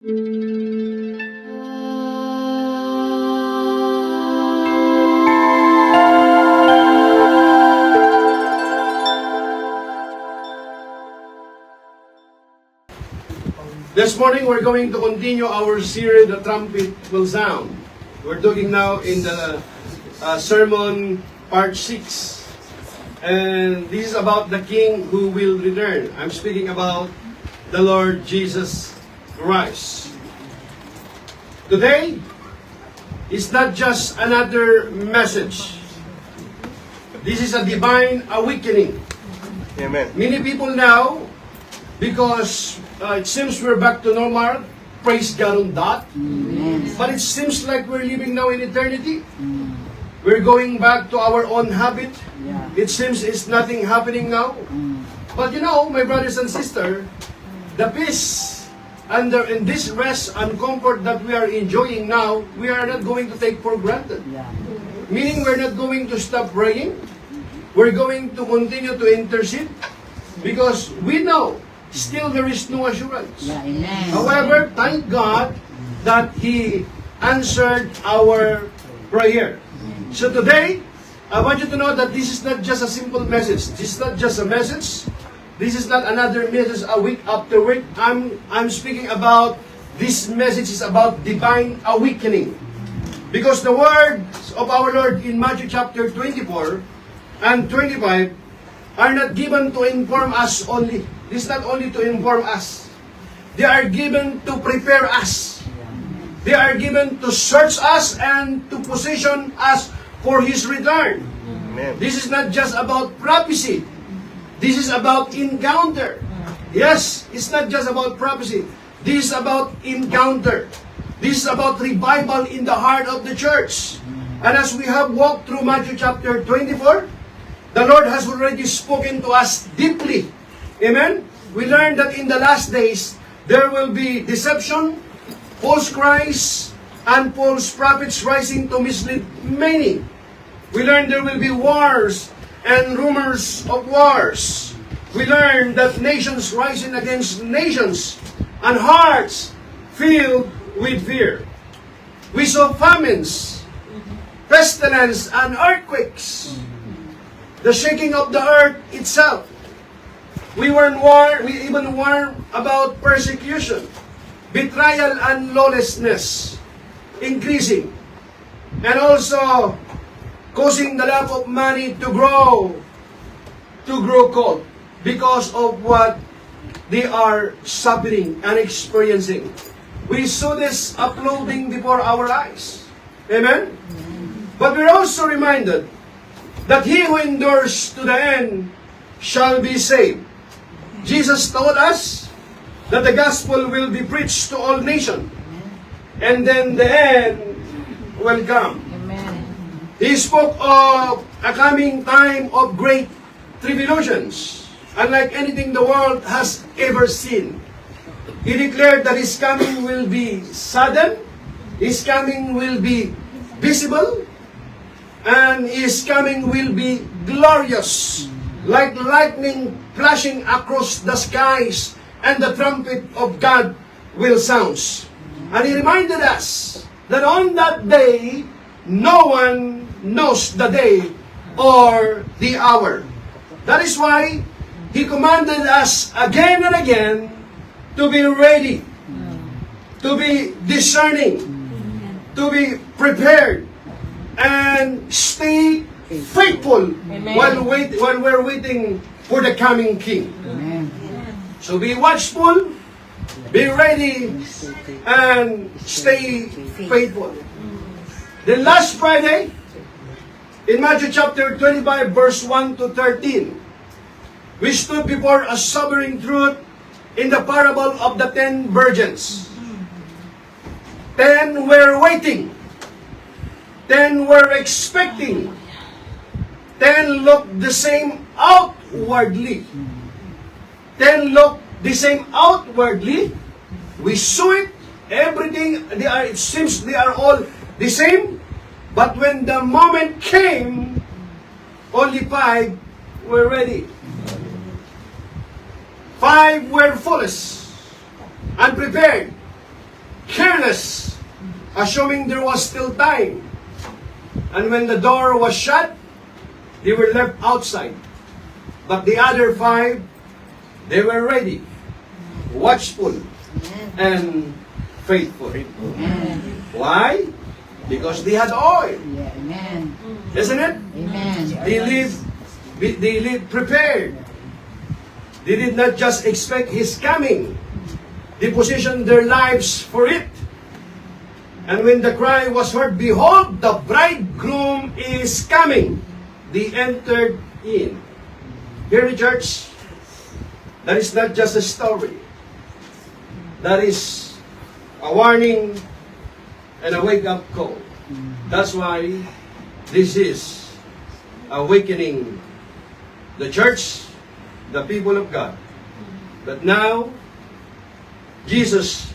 This morning, we're going to continue our series, The Trumpet Will Sound. We're talking now in the sermon part 6. And this is about the King who will return. I'm speaking about the Lord Jesus Christ. Today is not just another message. This is a divine awakening. Amen. Many people now, because it seems we're back to normal, praise God on that. Amen. But it seems like we're living now in eternity. We're going back to our own habit. Yeah. It seems it's nothing happening now. But you know, my brothers and sisters, the peace and this rest and comfort that we are enjoying now, we are not going to take for granted. Yeah. Meaning we're not going to stop praying. We're going to continue to intercede because we know still there is no assurance. Yeah. Amen. However, thank God that He answered our prayer. So today, I want you to know that this is not just a simple message. This is not just a message. This is not another message a week after week. I'm speaking about this message is about divine awakening. Because the words of our Lord in Matthew chapter 24 and 25 are not given to inform us only. This is not only to inform us. They are given to prepare us. They are given to search us and to position us for His return. Amen. This is not just about prophecy. This is about encounter. Yes, it's not just about prophecy. This is about encounter. This is about revival in the heart of the church. And as we have walked through Matthew chapter 24, the Lord has already spoken to us deeply. Amen? We learned that in the last days, there will be deception, false Christ, and false prophets rising to mislead many. We learned there will be wars and rumors of wars. We learned that nations rising against nations and hearts filled with fear. We saw famines, pestilence, and earthquakes. The shaking of the earth itself. We even warned about persecution, betrayal, and lawlessness increasing, and also causing the love of money to grow cold because of what they are suffering and experiencing. We saw this uploading before our eyes. Amen? But we're also reminded that he who endures to the end shall be saved. Jesus told us that the gospel will be preached to all nations, and then the end will come. Amen. He spoke of a coming time of great tribulations, unlike anything the world has ever seen. He declared that His coming will be sudden, His coming will be visible, and His coming will be glorious, like lightning flashing across the skies, and the trumpet of God will sound. And He reminded us that on that day, no one knows the day or the hour. That is why He commanded us again and again to be ready, to be discerning, to be prepared, and stay faithful while we're waiting for the coming King. Amen. So be watchful, be ready, and stay faithful. Then last Friday, in Matthew chapter 25, verse 1 to 13, we stood before a sobering truth in the parable of the 10 virgins. 10 were waiting. 10 were expecting. 10 looked the same outwardly. 10 looked the same outwardly. We saw it. Everything, it seems they are all the same. But when the moment came, only 5 were ready. 5 were foolish, unprepared. witness, assuming there was still time. And when the door was shut, they were left outside. But the other 5, they were ready, watchful, and faithful. Amen. Why? Because they had oil. Yeah, amen. Isn't it? Amen. They lived prepared. They did not just expect His coming. They positioned their lives for it. And when the cry was heard, behold, the bridegroom is coming, they entered in. Hear me, church? That is not just a story. That is a warning and a wake-up call. That's why this is awakening the church, the people of God. But now, Jesus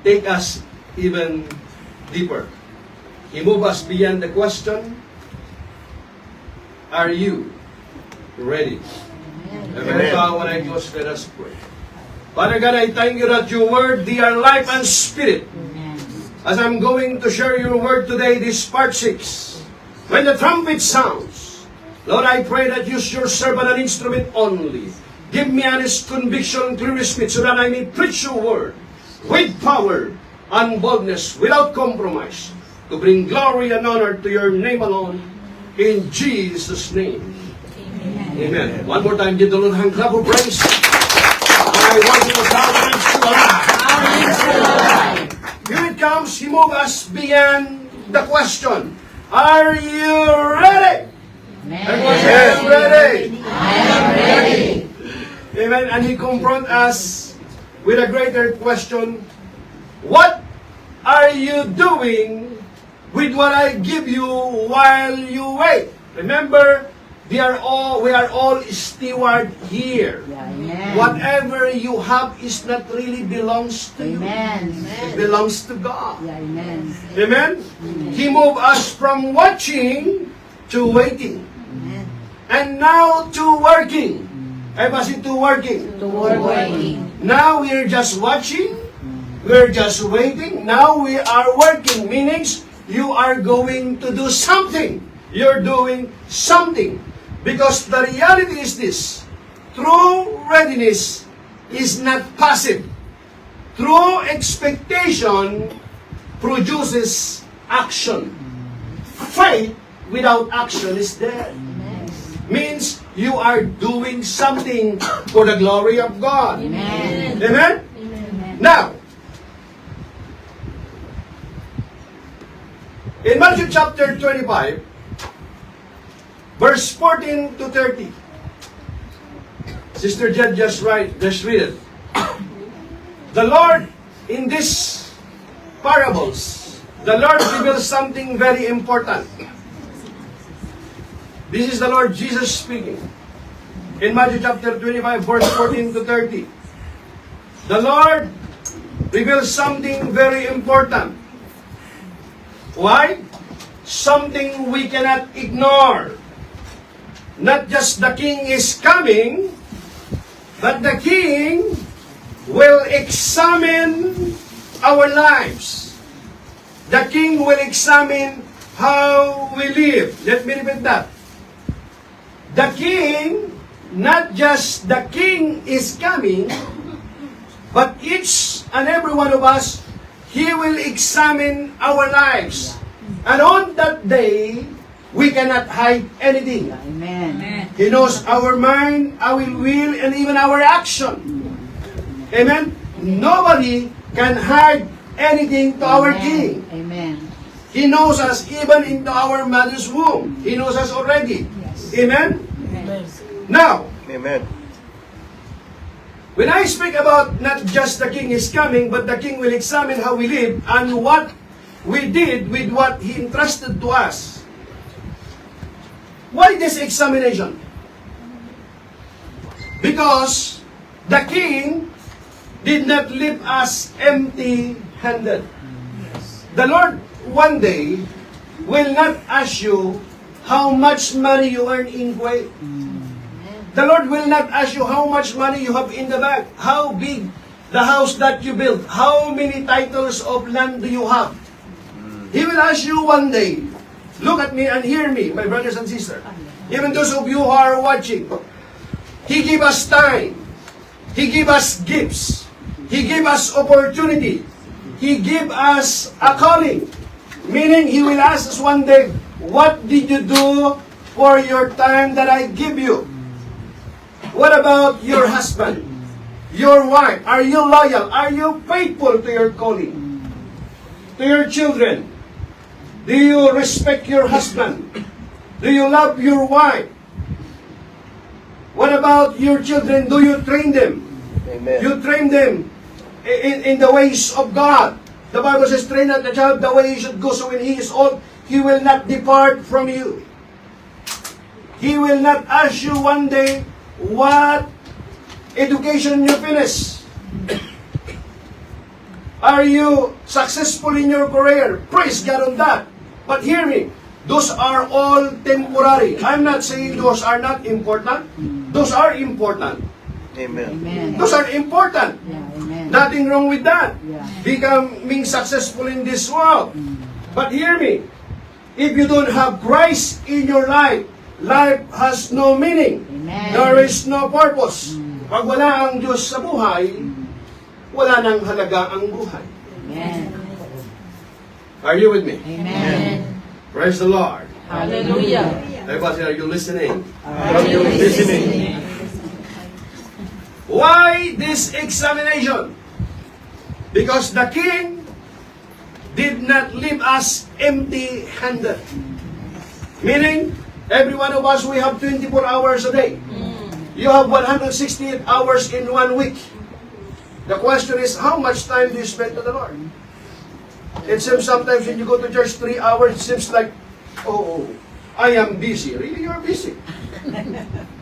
take us even deeper. He move us beyond the question, are you ready? Amen. When I close, let us pray. Father God, I thank you that your word, they are life and spirit. As I'm going to share your word today, this part 6, when the trumpet sounds, Lord, I pray that use your servant an instrument only. Give me honest conviction, clear speech, so that I may preach your word with power and boldness, without compromise, to bring glory and honor to your name alone. In Jesus' name. Amen. Amen. One more time, give the Lord a hand clap of praise. I want you to shout, "Praise to the Lord." Here it comes. He moves us beyond the question. Are you ready? Everyone say, I am ready. I am ready. Amen. And He confronts us with a greater question. What are you doing with what I give you while you wait? Remember, we are all steward here. Yeah, amen. Whatever you have is not really belongs to you. Amen. It belongs to God. Yeah, amen. Amen? He moved us from watching to waiting. Amen. And now to working. Everybody to working. To working. Now we're just watching. We're just waiting. Now we are working. Meanings, you are going to do something. You're doing something. Because the reality is this. True readiness is not passive. True expectation produces action. Faith without action is dead. Means you are doing something for the glory of God. Amen. Amen? Amen. Now, in Matthew chapter 25, verse 14 to 30, Sister Jed just read it. The Lord, in these parables, the Lord reveals something very important. This is the Lord Jesus speaking. In Matthew chapter 25, verse 14 to 30. The Lord reveals something very important. Why? Something we cannot ignore. Not just the King is coming, but the King will examine our lives. The King will examine how we live. Let me repeat that. The King, not just the King is coming, but each and every one of us, He will examine our lives. And on that day, we cannot hide anything. Amen. He knows our mind, our will, and even our action. Amen? Nobody can hide anything to our King. Amen. He knows us even into our mother's womb. He knows us already. Yes. Amen? Amen. Now, Amen. when I speak about not just the King is coming, but the King will examine how we live and what we did with what He entrusted to us. Why this examination? Because the King did not leave us empty-handed. The Lord one day will not ask you how much money you earn in Kuwait. The Lord will not ask you how much money you have in the bank, how big the house that you built, how many titles of land do you have? He will ask you one day. Look at me and hear me, my brothers and sisters. Even those of you who are watching. He give us time. He give us gifts. He give us opportunity. He give us a calling. Meaning, He will ask us one day, what did you do for your time that I give you? What about your husband? Your wife? Are you loyal? Are you faithful to your calling? To your children? Do you respect your husband? Do you love your wife? What about your children? Do you train them? Amen. You train them in the ways of God. The Bible says, train up the child the way he should go, so when he is old, he will not depart from you. He will not ask you one day what education you finish. Are you successful in your career? Praise God on that. But hear me, those are all temporary. I'm not saying those are not important. Those are important. Amen. Amen. Those are important. Yeah, amen. Nothing wrong with that. Yeah. Becoming successful in this world. But hear me, if you don't have Christ in your life, life has no meaning. Amen. There is no purpose. Pag wala ang Diyos sa buhay, wala nang halaga ang buhay. Amen. Are you with me? Amen. Praise the Lord. Hallelujah. Everybody, are you listening? Are you listening? Why this examination? Because the king did not leave us empty-handed. Meaning, every one of us, we have 24 hours a day. You have 168 hours in 1 week. The question is, how much time do you spend to the Lord? It seems sometimes when you go to church 3 hours, it seems like, oh, I am busy. Really, you're busy.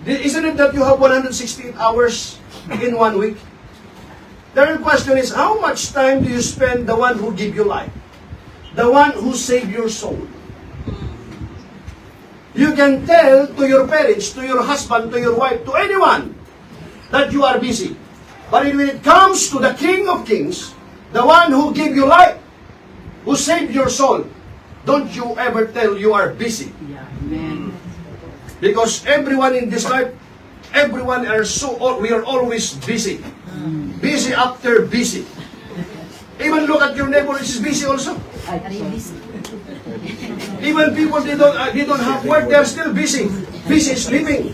Isn't it that you have 168 hours in 1 week? The real question is, how much time do you spend the one who give you life? The one who saved your soul? You can tell to your parents, to your husband, to your wife, to anyone that you are busy. But when it comes to the King of Kings, the one who gave you life, who saved your soul, don't you ever tell you are busy. Yeah, amen. Because everyone in this life, everyone we are always busy. Busy after busy. Even look at your neighbor, is busy also. Are you busy? Even people they don't have work, they're still busy. Busy sleeping,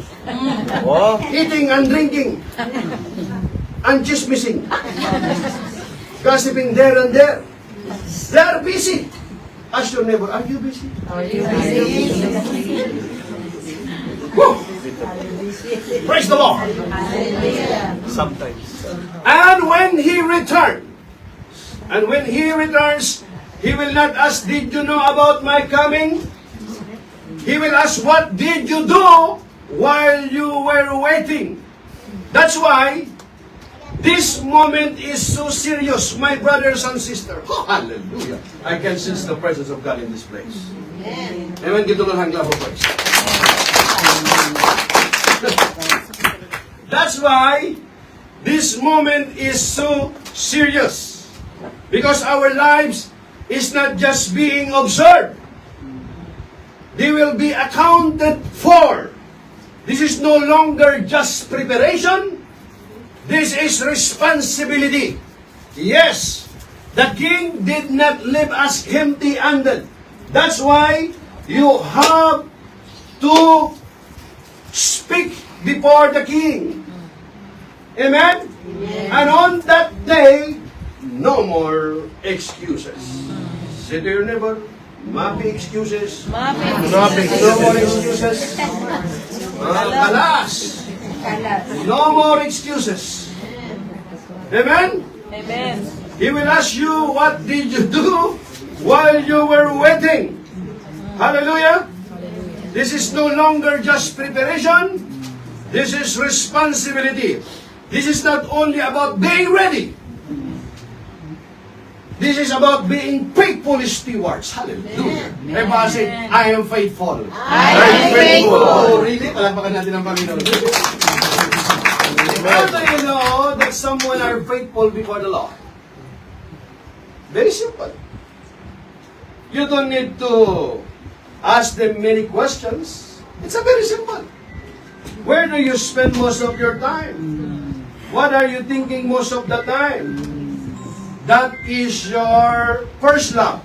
Wow. eating and drinking, and chismissing, gossiping there and there. They are busy. Ask your neighbor, are you busy? Are you busy? Woo! Praise the Lord. Sometimes. And when He returns, He will not ask, did you know about my coming? He will ask, what did you do while you were waiting? That's why this moment is so serious, my brothers and sisters. Oh, hallelujah. I can sense the presence of God in this place. Amen. Give the Lord hand clap of praise. That's why this moment is so serious. Because our lives is not just being observed. They will be accounted for. This is no longer just preparation. This is responsibility. Yes, the king did not leave us empty-handed. That's why you have to speak before the king. Amen? And on that day, no more excuses. Say to your neighbor, mapi excuses. No more excuses. Alas. No more excuses. Amen? Amen. He will ask you, what did you do while you were waiting? Hallelujah. This is no longer just preparation. This is responsibility. This is not only about being ready. This is about being faithful stewards. Hallelujah. Everybody say, I am faithful. I am faithful. Oh, really? Palakpakan natin ang Panginoon. How do you know that that someone are faithful before the Lord? Very simple. You don't need to ask them many questions. It's a very simple. Where do you spend most of your time? What are you thinking most of the time? That is your first love.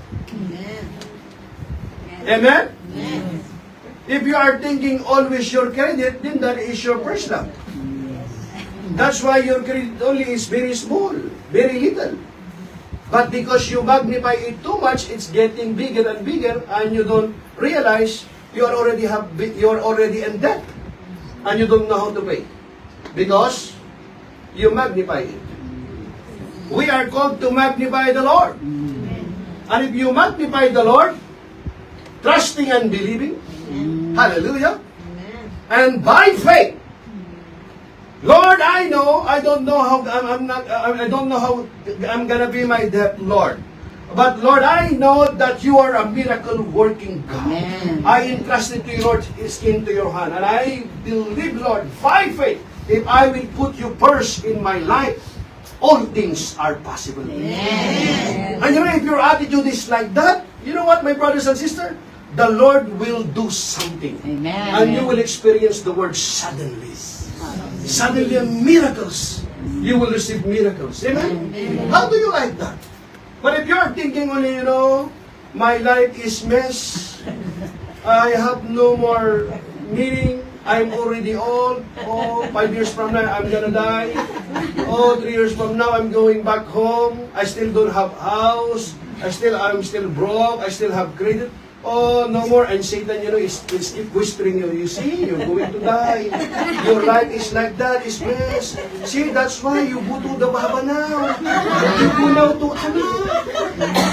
Amen? If you are thinking always your credit, then that is your first love. That's why your credit only is very small, very little. But because you magnify it too much, it's getting bigger and bigger, and you don't realize you are already in debt, and you don't know how to pay because you magnify it. We are called to magnify the Lord, and if you magnify the Lord, trusting and believing, hallelujah, and by faith. Lord, I don't know how I don't know how I'm gonna be my debt, Lord. But Lord, I know that you are a miracle working God. Amen. I entrusted to you, Lord, is into your hand. And I believe, Lord, by faith, if I will put you first in my life, all things are possible. Amen. And you know, if your attitude is like that, you know what, my brothers and sisters? The Lord will do something. Amen. And you will experience the word suddenly. Suddenly, miracles. You will receive miracles. Amen? How do you like that? But if you're thinking only, my life is mess, I have no more meaning, I'm already old, 5 years from now, I'm gonna die, 3 years from now, I'm going back home, I still don't have house, I'm still broke, I still have credit, no more. And Satan, is keep whispering you see, you're going to die. Your life is like that, is mess. See, that's why you go to the Baba now. You go now to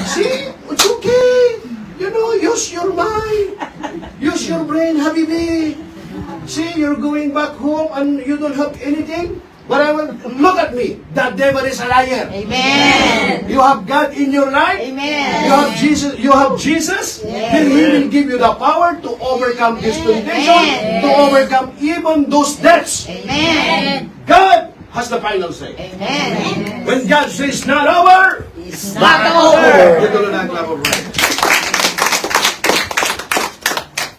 See, it's okay. Use your mind. Use your brain, Habibi. See, you're going back home and you don't have anything. But I will look at me. The devil is a liar. Amen. You have God in your life. Amen. You have Jesus. Then He will give you the power to overcome this temptation, to overcome even those debts. Amen. God has the final say. Amen. When God says not over, It's not over. Give the Lord a clap of praise.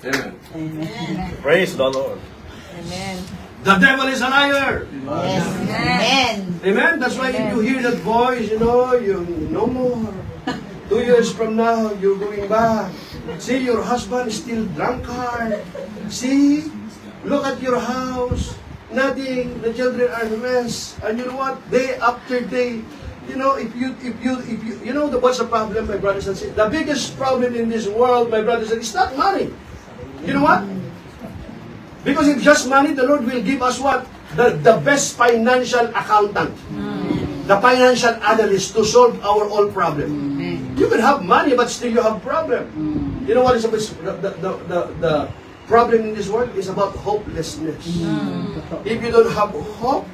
Amen. Amen. Praise the Lord. Amen. The devil is a liar. Yes. Amen. Amen. That's why if you hear that voice, you no more. 2 years from now, you're going back. See, your husband is still drunkard. See, look at your house. Nothing. The children are a mess. And you know what? Day after day, if you what's the problem, my brothers and sisters? The biggest problem in this world, my brothers and sisters, is not money. You know what? Because if just money, the Lord will give us what? The best financial accountant. The financial analyst to solve our all problem. You can have money, but still you have problem. You know what is the problem in this world is about hopelessness. If you don't have hope,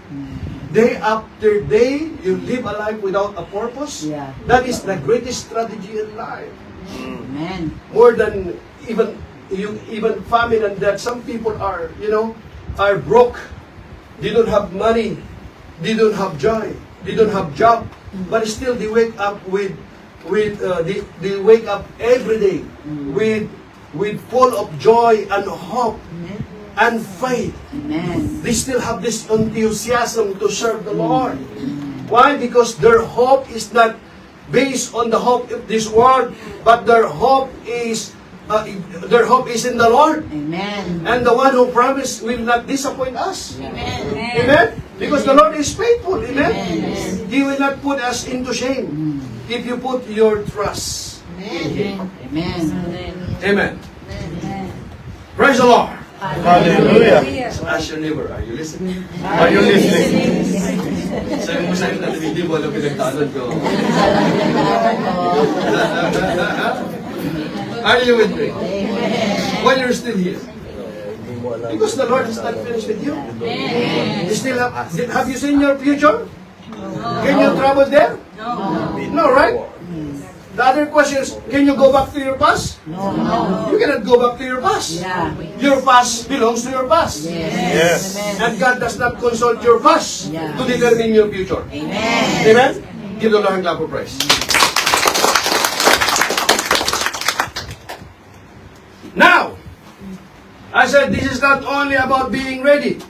day after day, you live a life without a purpose. Yeah. That is the greatest strategy in life. Amen. More than even famine and that. Some people are broke. They don't have money. They don't have joy. They don't have job. But still they wake up they wake up every day with full of joy and hope and faith. Amen. They still have this enthusiasm to serve the Lord. Why? Because their hope is not based on the hope of this world, but their hope is in the Lord. Amen. And the one who promised will not disappoint us. Amen. Amen? Because the Lord is faithful. Amen? Amen. He will not put us into shame if you put your trust in Him. Amen. Amen. Praise the Lord. Hallelujah. Ask your neighbor, are you listening? Are you listening? Sabi mo sa'yo na hindi mo alam pinagtanod ko. Are you with me? Why you're still here? Because the Lord has not finished with you. You still have you seen your future? Can you travel there? No, right? The other question is, can you go back to your past? No. You cannot go back to your past. Yeah. Your past belongs to your past. Yes. And God does not consult your past Yeah. to determine your future. Amen. Amen? Give the Lord a clap of praise. Now, I said this is not only about being ready.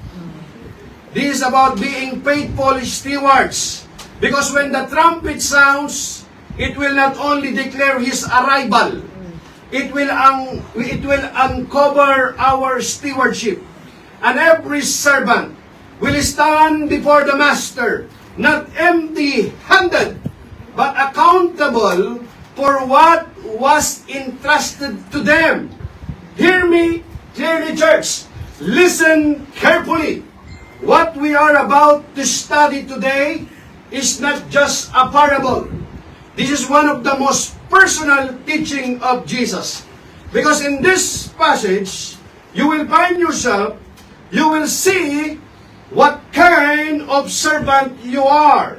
This is about being faithful stewards. Because when the trumpet sounds, it will not only declare His arrival, it will uncover our stewardship. And every servant will stand before the Master, not empty-handed, but accountable for what was entrusted to them. Hear me clearly, church. Listen carefully. What we are about to study today is not just a parable. This is one of the most personal teaching of Jesus. Because in this passage, you will find yourself, you will see what kind of servant you are.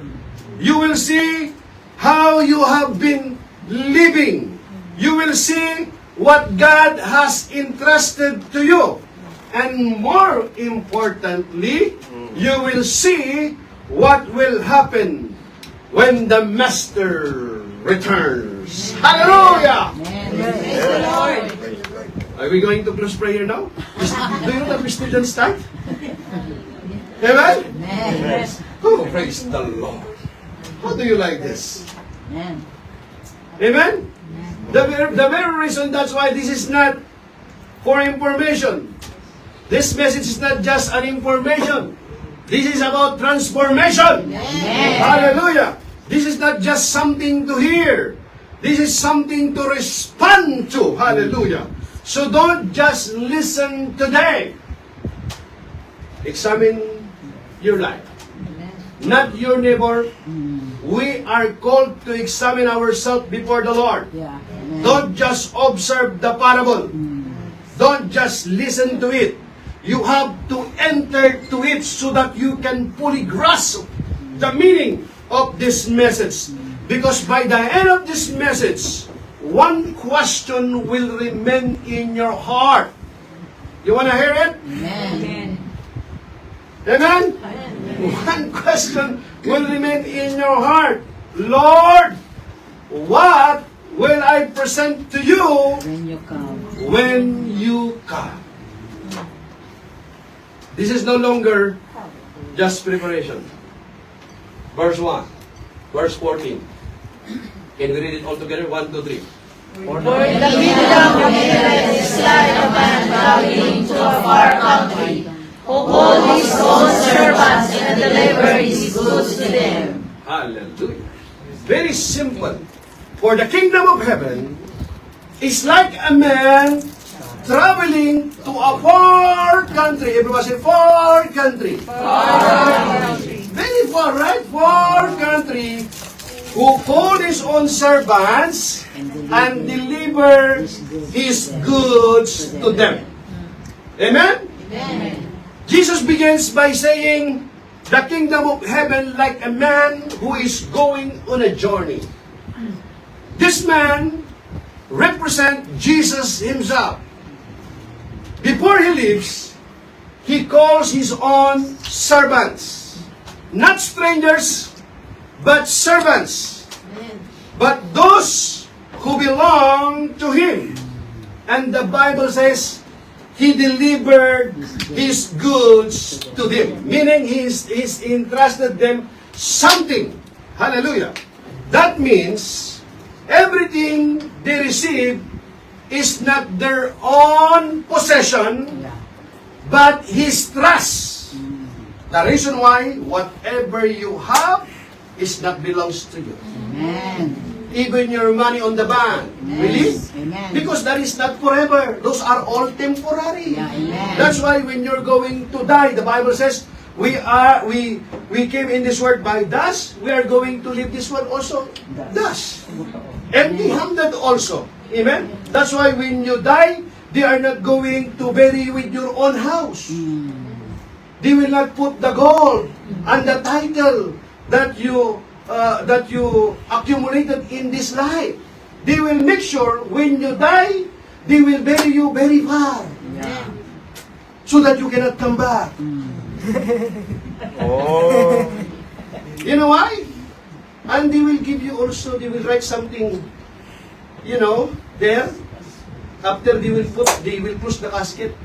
You will see how you have been living. You will see what God has entrusted to you. And more importantly, you will see what will happen when the Master returns. Hallelujah! Praise the Lord. Are we going to close prayer now? Do you know that we still don't start? Amen? Amen. Oh, praise the Lord. How do you like this? Amen. Amen? The very reason that's why this is not for information. This message is not just an information. This is about transformation. Hallelujah. This is not just something to hear. This is something to respond to. Hallelujah. So don't just listen today. Examine your life. Not your neighbor. We are called to examine ourselves before the Lord. Yeah. Amen. Don't just observe the parable. Don't just listen to it. You have to enter to it so that you can fully grasp the meaning of this message. Because by the end of this message, one question will remain in your heart. You want to hear it? Amen. Amen? One question will remain in your heart. Lord, what will I present to you When you come. when you come? This is no longer just preparation. Verse 1. Verse 14. Can we read it all together? 1, 2, 3. For the kingdom of heaven is like a man traveling to a far country, who called his own servants and delivered his goods to them. Hallelujah. Very simple. For the kingdom of heaven is like a man traveling to a far country. Everyone say, far country. Very far, right? Far country. Who called his own servants and delivered his goods to them. Amen? Jesus begins by saying, the kingdom of heaven like a man who is going on a journey. This man represents Jesus himself. Before he leaves, he calls his own servants. Not strangers, but servants. But those who belong to him. And the Bible says, he delivered his goods to them. Meaning, he's entrusted them something. Hallelujah. That means, everything they receive is not their own possession, but his trust. The reason why, whatever you have is not belongs to you. Amen. Even your money on the bank. Really? Amen. Because that is not forever. Those are all temporary. Yeah, amen. That's why when you're going to die, the Bible says, we came in this world by dust, we are going to leave this world also dust. Empty-handed also. Amen? That's why when you die, they are not going to bury you with your own house. They will not put the gold and the title that you accumulated in this life. they will make sure when you die, they will bury you very far. So that you cannot come back. Oh. You know why? And they will give you also, they will write something, there. After they will close the casket,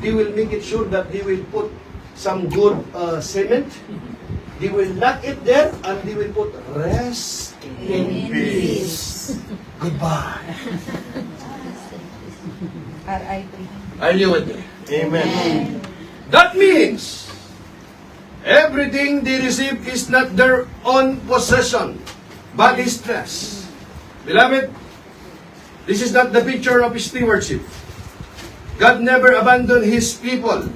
they will make it sure that they will put some good cement. They will lock it there and they will put rest in peace. Goodbye. R.I.P. Are you with me? Amen. That means everything they receive is not their own possession, but is theirs. Beloved, this is not the picture of stewardship. God never abandoned His people.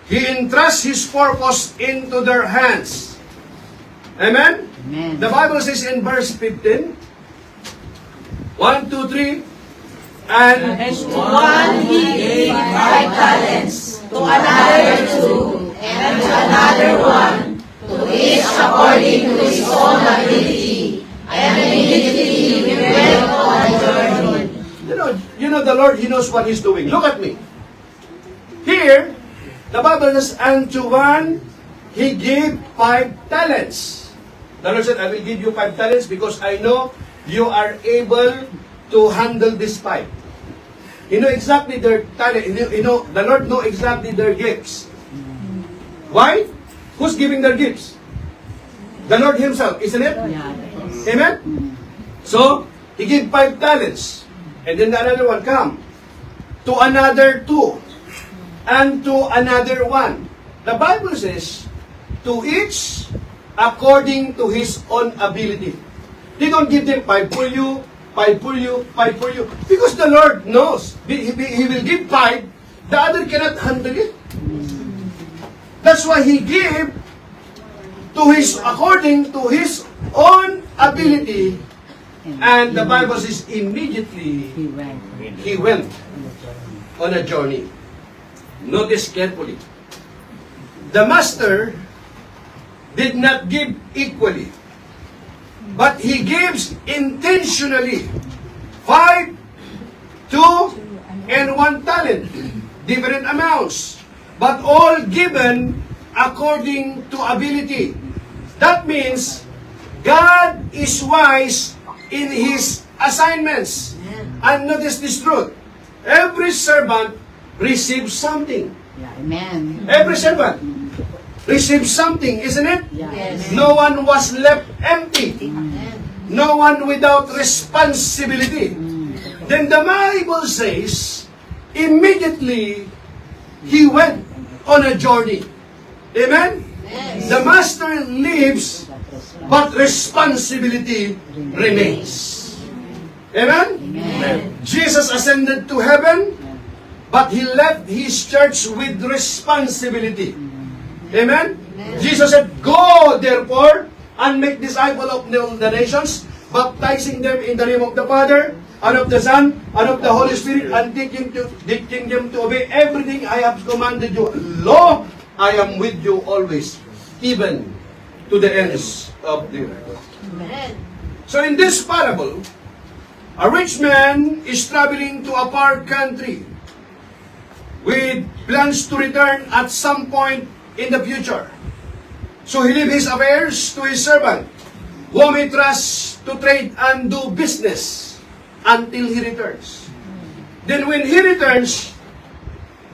He entrusts His purpose into their hands. Amen? Amen. The Bible says in verse 15, 1, 2, 3, and To one he gave 5 talents, to another 2, and to another 1, to each according to his own ability. And immediately he went on a journey. You know the Lord, He knows what He's doing. Look at me. Here, the Bible says, and to one, He gave 5 talents. The Lord said, I will give you 5 talents because I know you are able to handle this 5. You know exactly their talent. The Lord know exactly their gifts. Why? Who's giving their gifts? The Lord Himself, isn't it? Yeah. Amen? So, He gave 5 talents. And then another one come. To another 2. And to another 1. The Bible says, to each according to his own ability. They don't give them 5 for you, 5 for you, 5 for you. Because the Lord knows. He will give 5. The other cannot handle it. That's why He gave according to His own ability. And the Bible says, immediately He went. He went on a journey. Notice carefully. The Master did not give equally, but He gives intentionally 5, 2, and 1 talent. Different amounts, but all given according to ability. That means God is wise in His assignments. And notice this truth. Every servant receives something. Yeah. Amen. Every servant receives something, isn't it? Yeah. Yes. No one was left empty. No one without responsibility. Then the Bible says, immediately He went on a journey. Amen? The Master leaves, but responsibility remains. Amen? Amen. Jesus ascended to heaven, but He left His church with responsibility. Amen? Jesus said, go therefore and make disciples of the nations, baptizing them in the name of the Father, and of the Son, and of the Holy Spirit, and teaching them to obey everything I have commanded you. Lo, I am with you always, even to the ends of the earth. So in this parable, a rich man is traveling to a far country with plans to return at some point in the future. So he leaves his affairs to his servant, whom he trusts to trade and do business until he returns. Then when he returns,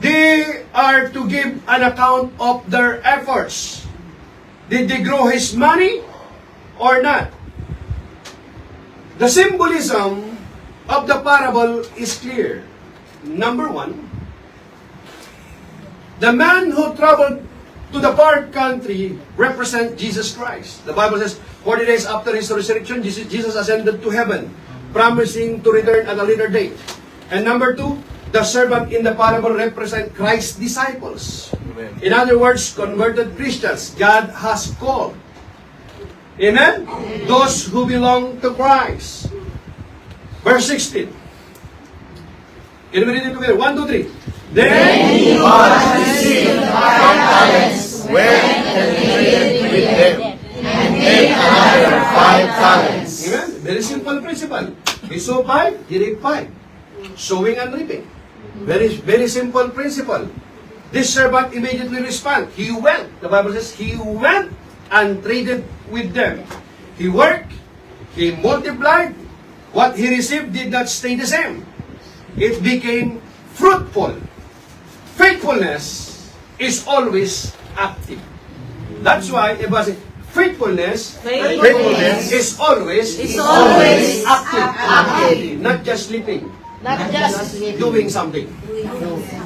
they are to give an account of their efforts. Did they grow his money or not? The symbolism of the parable is clear. Number 1, the man who traveled to the far country represents Jesus Christ. The Bible says, 40 days after His resurrection, Jesus ascended to heaven, promising to return at a later date. And number 2, the servant in the parable represents Christ's disciples. Amen. In other words, converted Christians God has called. Amen? Those who belong to Christ. Verse 16. Can we read it together? 1, 2, 3. Then He was received 5 talents, Went and traded with them, and made another 5 talents. Amen? Very simple principle. He sowed 5, he reaped 5. Sowing and reaping. Very, very simple principle. This servant immediately responded. He went. The Bible says he went and traded with them. He worked. He multiplied. What he received did not stay the same. It became fruitful. Faithfulness is always active. That's why it was faithfulness is always active. Not just sleeping. Not just Doing something.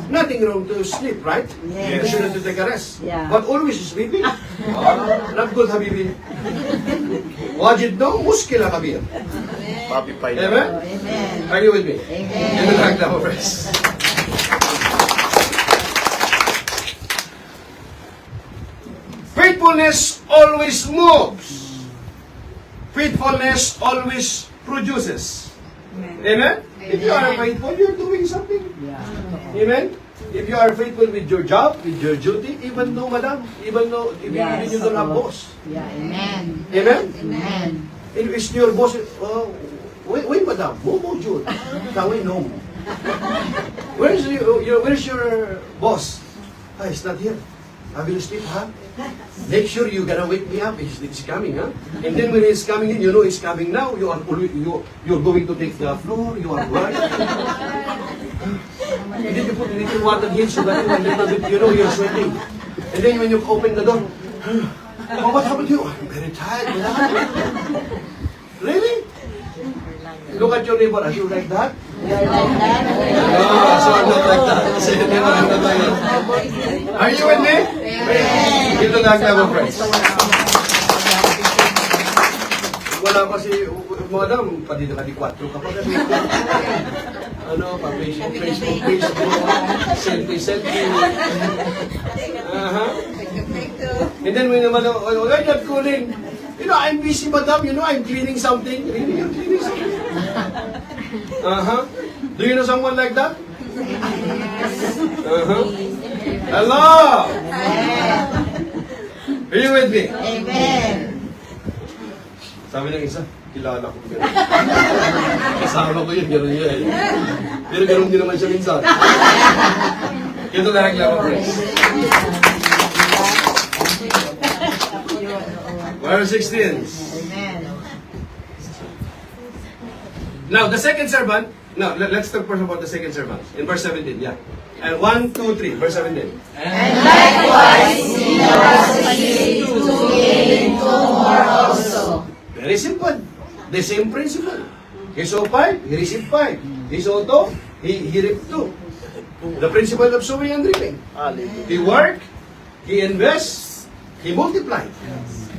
Nothing wrong to sleep, right? Yes. You shouldn't to take a rest. Yeah. But always sleeping. Not good, Habibi. Wajid no, muskila kabir. Papi Pai. Amen? Amen. Are you with me? Amen. Yan ang nakita mo, friends. Faithfulness always moves. Faithfulness always produces. Amen? If you are faithful, you're doing something. Yeah. Amen? If you are faithful with your job, with your duty, even though, madam, even Yes. you don't have boss. Yeah. Amen. Amen? Amen. If it's your boss, wait, madam, Momo June. Kawin, no. Where's your boss? Ah, he's not here. I will sleep, huh? Make sure you gonna wake me up. He's coming, huh? And then when he's coming in, you know he's coming now. You're going to take the floor. You are right. And then you put a little water here so that a little bit, you know, you're sweating. And then when you open the door, oh, what happened to you? I'm very tired. Really? Look at your neighbor. Are you like that? No, so I'm not like that. Kasi hindi mo lang natayo. Are you with me? Ito na ang level, friends. Wala pa si madam, pati na di 4 ka pa kasi. Ano, pa-Facebook, selfie. And then when naman, oh, I'm not cooling. You know, I'm busy, madam. You know, I'm cleaning something. Really, you're cleaning something? Do you know someone like that? Hello! Are you with me? Amen. Sabi ng isa, kilala ko. Kasama ko yun, gano'n yun. Pero gano'n din naman siya minsan. Ito na lang lang, friends. Verse 16. Amen. Now, the second servant, now, let's talk first about the second servant. In verse 17, yeah. And 1, 2, 3, verse 17. And likewise he was able to gain 2 more also. Very simple. The same principle. He saw 5, he received 5. He saw 2, he reaped 2. The principle of sowing and reaping. He worked, he invests, he multiplied.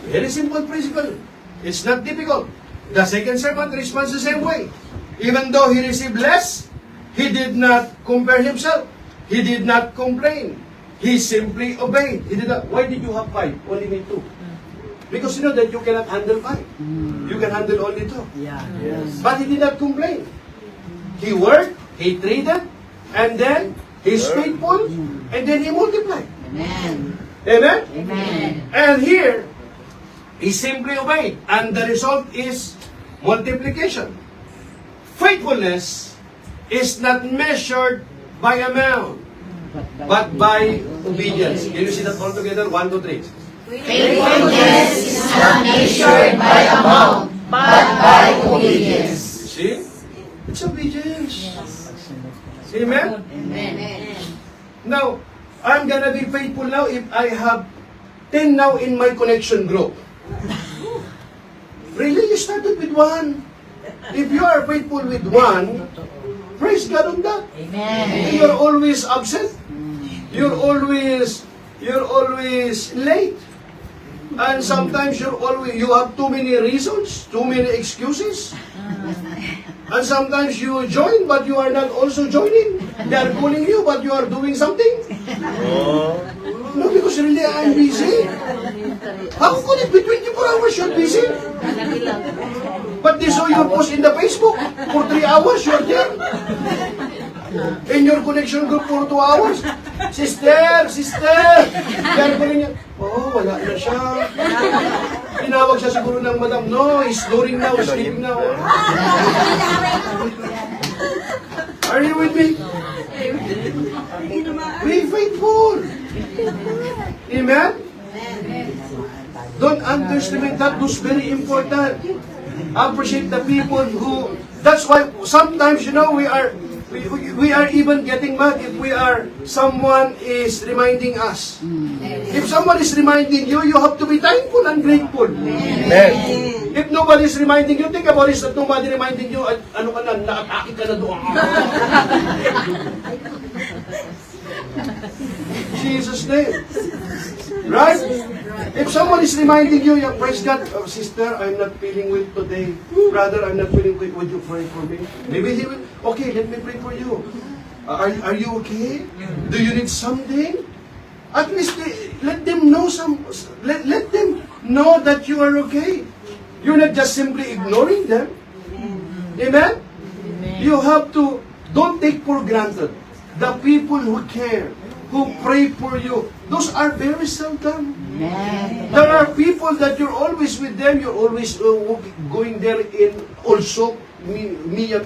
Very simple principle. It's not difficult. The second servant responds the same way. Even though he received less, he did not compare himself. He did not complain. He simply obeyed. He did not. Why did you have 5? Only me 2. Because you know that you cannot handle 5. You can handle only 2. Yeah. But he did not complain. He worked, he traded, and then he's faithful, and then he multiplied. Amen. Amen? Amen. And here, he simply obeyed. And the result is multiplication. Faithfulness is not measured by amount, but by obedience. Can you see that all together? 1, 2, 3. Faithfulness is not measured by amount, but by obedience. See? It's obedience. Amen? Amen. Now, I'm gonna be faithful now if I have 10 now in my connection group. Really? You started with 1. If you are faithful with 1, praise God on that. Amen. You're always absent. You're always late. And sometimes you have too many reasons, too many excuses. And sometimes you join, but you are not also joining. They are calling you, but you are doing something. No, because really I'm busy. How could it be 24 hours you're busy? But they saw your post in the Facebook. For 3 hours, you're there. In your connection group for 2 hours. Sister! They are calling you. Oh, wala na siya. Tinawag siya siguro ng madam. No, he's snoring now, he's sleeping now. Are you with me? Be faithful. Amen? Don't underestimate that. That's very important. Appreciate the people who... That's why sometimes, we are even getting mad if someone is reminding us. If someone is reminding you, you have to be thankful and grateful. Amen. If nobody is reminding you, think about it, that nobody reminding you, ano ka na, na-atake ka na doon. Jesus' name. Right? If someone is reminding you, yeah, praise God, sister, I'm not feeling well today. Brother, I'm not feeling well. Would you pray for me? Maybe he will, okay, let me pray for you. Are you okay? Do you need something? At least let them know let them know that you are okay. You're not just simply ignoring them. Amen? You have to, don't take for granted the people who care, who pray for you. Those are very seldom. There are people that you're always with them, you're always going there in also, Mia.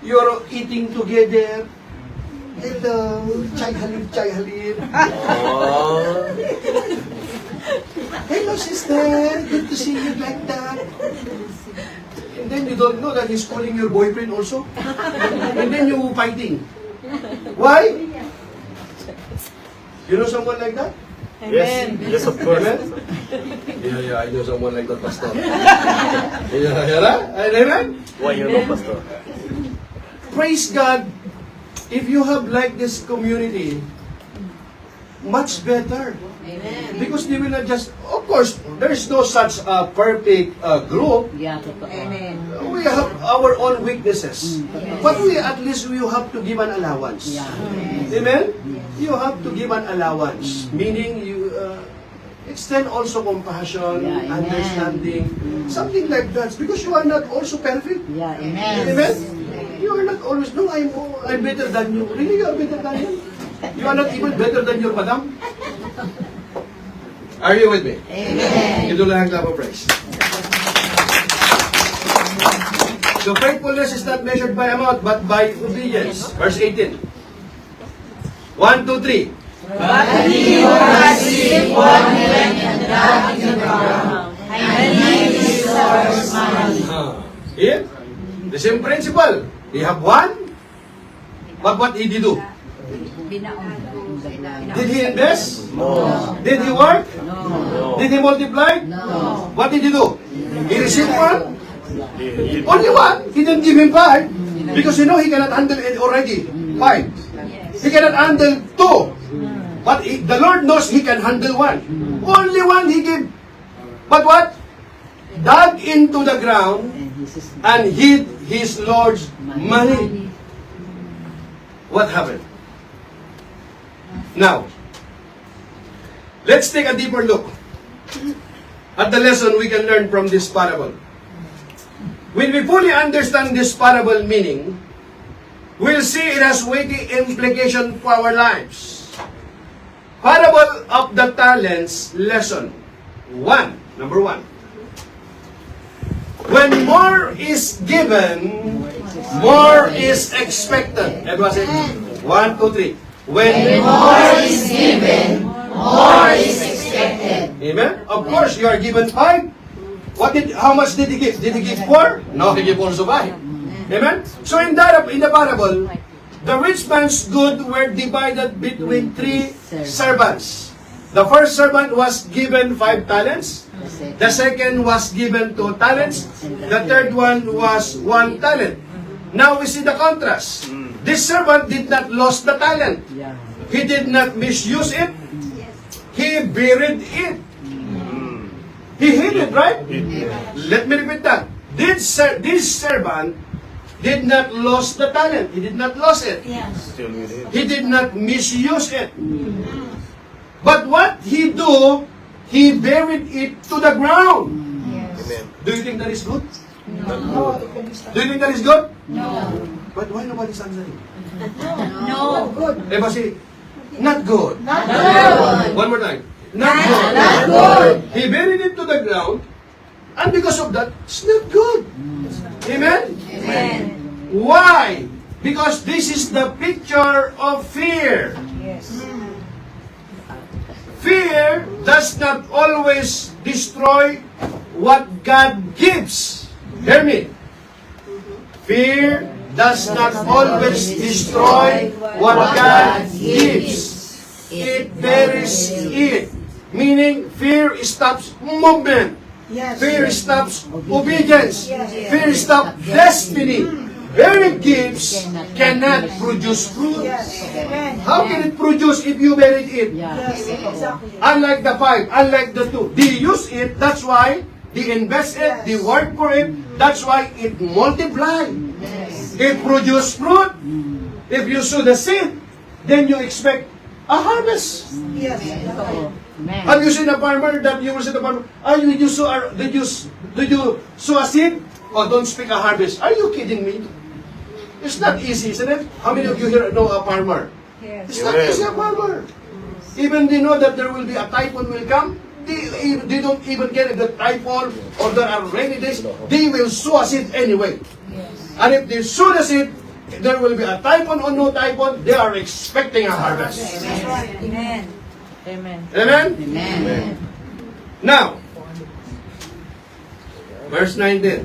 You're eating together. Hello, chai halib. Hello, sister. Good to see you like that. And then you don't know that he's calling your boyfriend also. And then you fighting. Why? You know someone like that? Yes. Yes, of course. Amen? Yeah, I know someone like that, Pastor. Amen? Why you know, Pastor? Praise God. If you have like this community, much better. Amen. Because they will not just, of course, there is no such perfect group. Yeah, totoo. Amen. We have our own weaknesses. But at least we have to give an allowance. Yeah. Amen? You have to give an allowance. Meaning, you extend also compassion, Yeah, amen. understanding, something like that. Because you are not also perfect. Yeah, amen. Amen? You are not always, no, I'm better than you. Really, you are better than you? You are not even better than your madam? Are you with me? Amen. Ito lang ang clap of praise. So faithfulness is not measured by amount, but by obedience. Verse 18. 1, 2, 3. But he who has received 1 million and dug in the ground, and he restores money. Yeah? The same principle. He have one, but what did he do? Did he invest? No. Did he work? No. Did he multiply? No. What did he do? He received one? He- Only one. He didn't give him 5 because he cannot handle it already. 5. He cannot handle 2. But the Lord knows he can handle 1. Only 1 he gave. But what? Dug into the ground and hid his Lord's money. What happened? Now, let's take a deeper look at the lesson we can learn from this parable. When we fully understand this parable meaning, we'll see it has weighty implication for our lives. Parable of the talents lesson. Number 1. When more is given, more is expected. That was it. 1, 2, 3. When More is given, more is expected. Amen? Of course, you are given 5. How much did he give? Did he give 4? No, he gave also 5. Amen? So in the parable, the rich man's goods were divided between 3 servants. The first servant was given 5 talents. The second was given 2 talents. The third one was 1 talent. Now we see the contrast. This servant did not lose the talent. He did not misuse it. He buried it. He hid it, right? Let me repeat that. This servant did not lose the talent. He did not lose it. Still with him. He did not misuse it. But what he do, he buried it to the ground. Amen. Do you think that is good? No. Do you think that is good? No. But why nobody's answering? No. Eh, kasi, not good. Not good. One more time. Not good. Not good. He buried it to the ground, and because of that, it's not good. Amen? Amen. Why? Because this is the picture of fear. Fear does not always destroy what God gives. Hear me. Fear does not always destroy what God gives. It buries it. Meaning, fear stops movement. Fear stops obedience. Fear stops destiny. Very gifts cannot produce fruit. How can it produce if you buried it? Unlike the 5, unlike the 2. They use it, that's why they invest it, they work for it, that's why it multiplies. It produces fruit. If you sow the seed, then you expect a harvest. Have you seen a farmer that you will say to the farmer, did you sow a seed? Oh, don't speak a harvest. Are you kidding me? It's not easy, isn't it? How many of you here know a farmer? It's not easy, a farmer. Even they know that there will be a typhoon will come, they don't even care if the typhoon or there are rainy days, they will sow a seed anyway. And if they sow the seed, there will be a typhoon or no typhoon, they are expecting a harvest. Amen. Amen. Amen? Amen. Now, verse 19.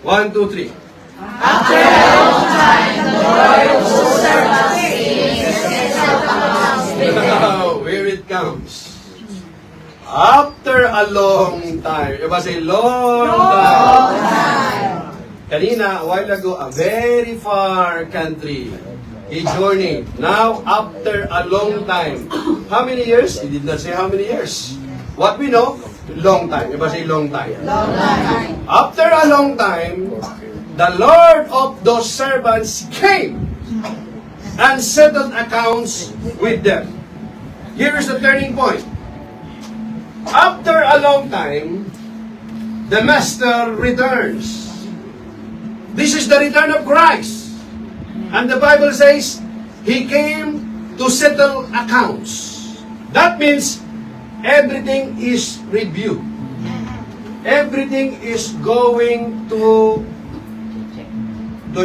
1, 2, 3. After a long time, the Lord of those servants came and settled accounts with them. Oh, here it comes. After a long time. It was a long time. Kanina, a while ago, a very far country. He journeyed. Now, after a long time. How many years? He did not say how many years. What we know, long time. It was a long time. Long time. After a long time, the Lord of those servants came and settled accounts with them. Here is the turning point. After a long time, the Master returns. This is the return of Christ. And the Bible says, He came to settle accounts. That means everything is reviewed. Everything is going to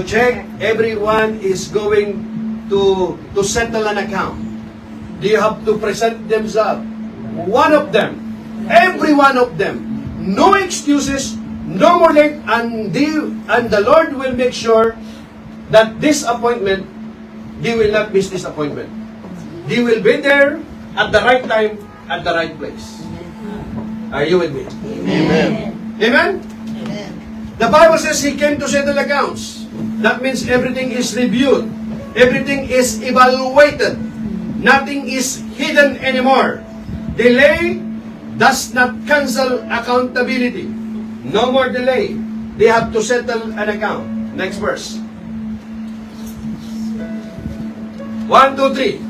check. Everyone is going to settle an account. They have to present themselves. One of them, every one of them, no excuses, no more late, and the Lord will make sure that this appointment, they will not miss this appointment. They will be there at the right time, at the right place. Are you with me? Amen. Amen? The Bible says He came to settle accounts. That means everything is reviewed. Everything is evaluated. Nothing is hidden anymore. Delay does not cancel accountability. No more delay. They have to settle an account. Next verse. 1, 2, 3.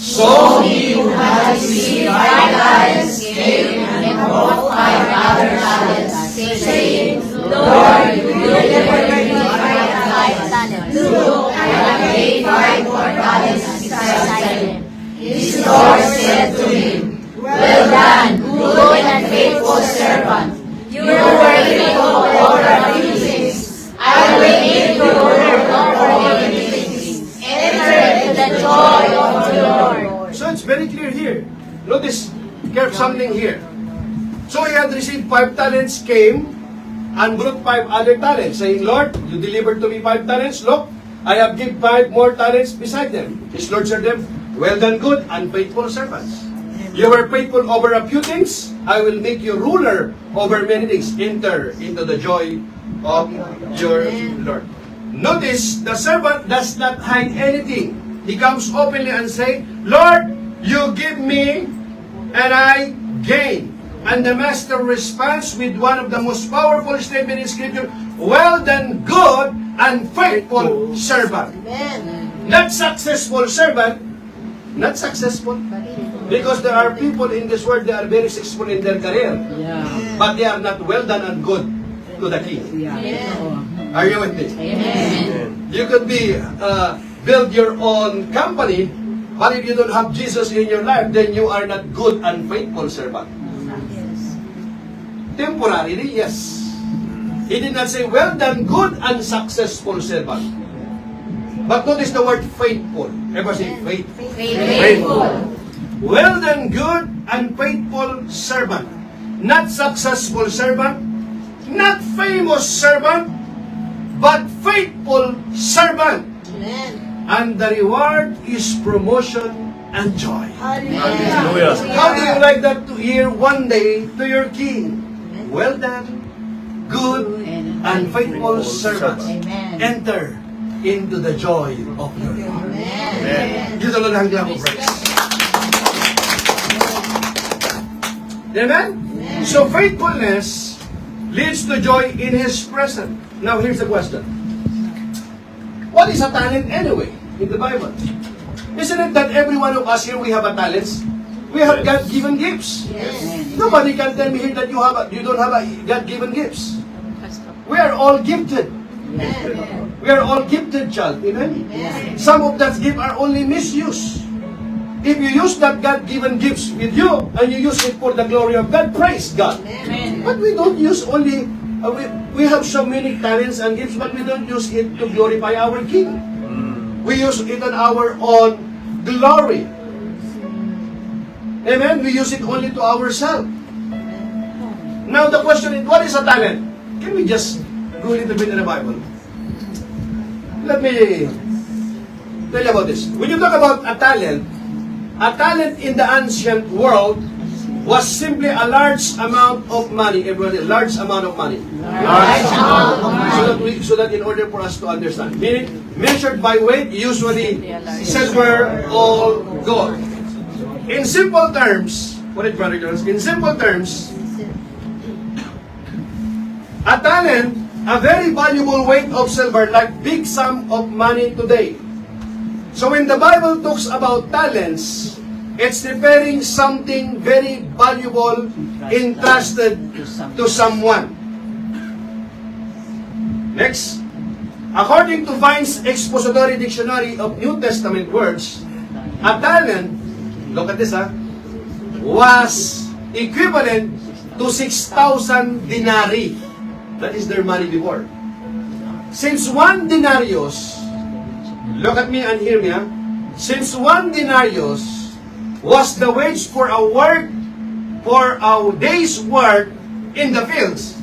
So he who had received 5 talents came and brought 5 other talents, saying, Lord, you delivered me 5 talents. Look, I have paid 5 more talents besides him. His Lord said to him, Well done, good and faithful servant. You were faithful over a few things. I will make you ruler over many things. Enter into the joy of the Lord. So it's very clear here. Notice, careful something here. So he had received 5 talents, came, and brought 5 other talents, saying, Lord, you delivered to me 5 talents. Look, I have given 5 more talents beside them. His Lord said to them, Well done, good and faithful servants. You were faithful over a few things. I will make you ruler over many things. Enter into the joy of your Lord. Notice, the servant does not hide anything. He comes openly and say, Lord, you give me and I gain. And the Master responds with one of the most powerful statements in Scripture, Well done, good and faithful servant. Not successful servant, not successful. Because there are people in this world that are very successful in their career. But they are not well done and good to the King. Are you with me? Amen. You could be, build your own company, but if you don't have Jesus in your life, then you are not good and faithful servant. Temporarily, yes. He did not say, well done, good and successful servant. But notice the word faithful. Everybody say faithful. Faithful. Well done, good and faithful servant. Not successful servant, not famous servant, but faithful servant. Amen. And the reward is promotion and joy. Hallelujah. How do you like that to hear one day to your king? Well done, good and faithful servant. Amen. Enter into the joy of your Lord. Amen. Give the Lord a hand clap of praise. Amen? So faithfulness leads to joy in His presence. Now here's the question. What is a talent anyway in the Bible? Isn't it that every one of us here, we have a talents? We have God-given gifts. Nobody can tell me here that you don't have a God-given gifts. We are all gifted. We are all gifted, child. Amen? Some of that gift are only misused. If you use that God-given gifts with you, and you use it for the glory of God, praise God. But we don't use only, we have so many talents and gifts, but we don't use it to glorify our King. We use it on our own glory. Amen? We use it only to ourselves. Now the question is, what is a talent? Can we just go a little bit in the Bible? Let me tell you about this. When you talk about a talent in the ancient world was simply a large amount of money. Everybody, a large amount of money. Large amount of money. So that in order for us to understand. Meaning, measured by weight, usually silver or gold. In simple terms, what is Brother Jones? In simple terms, a talent, a very valuable weight of silver, like big sum of money today. So when the Bible talks about talents, it's referring something very valuable entrusted to someone. Next, according to Vine's Expository Dictionary of New Testament Words, a talent, look at this was equivalent to 6,000 denarii. That is their money before. Since one denarius, look at me and hear me, since one denarius was the wage for a day's work in the fields.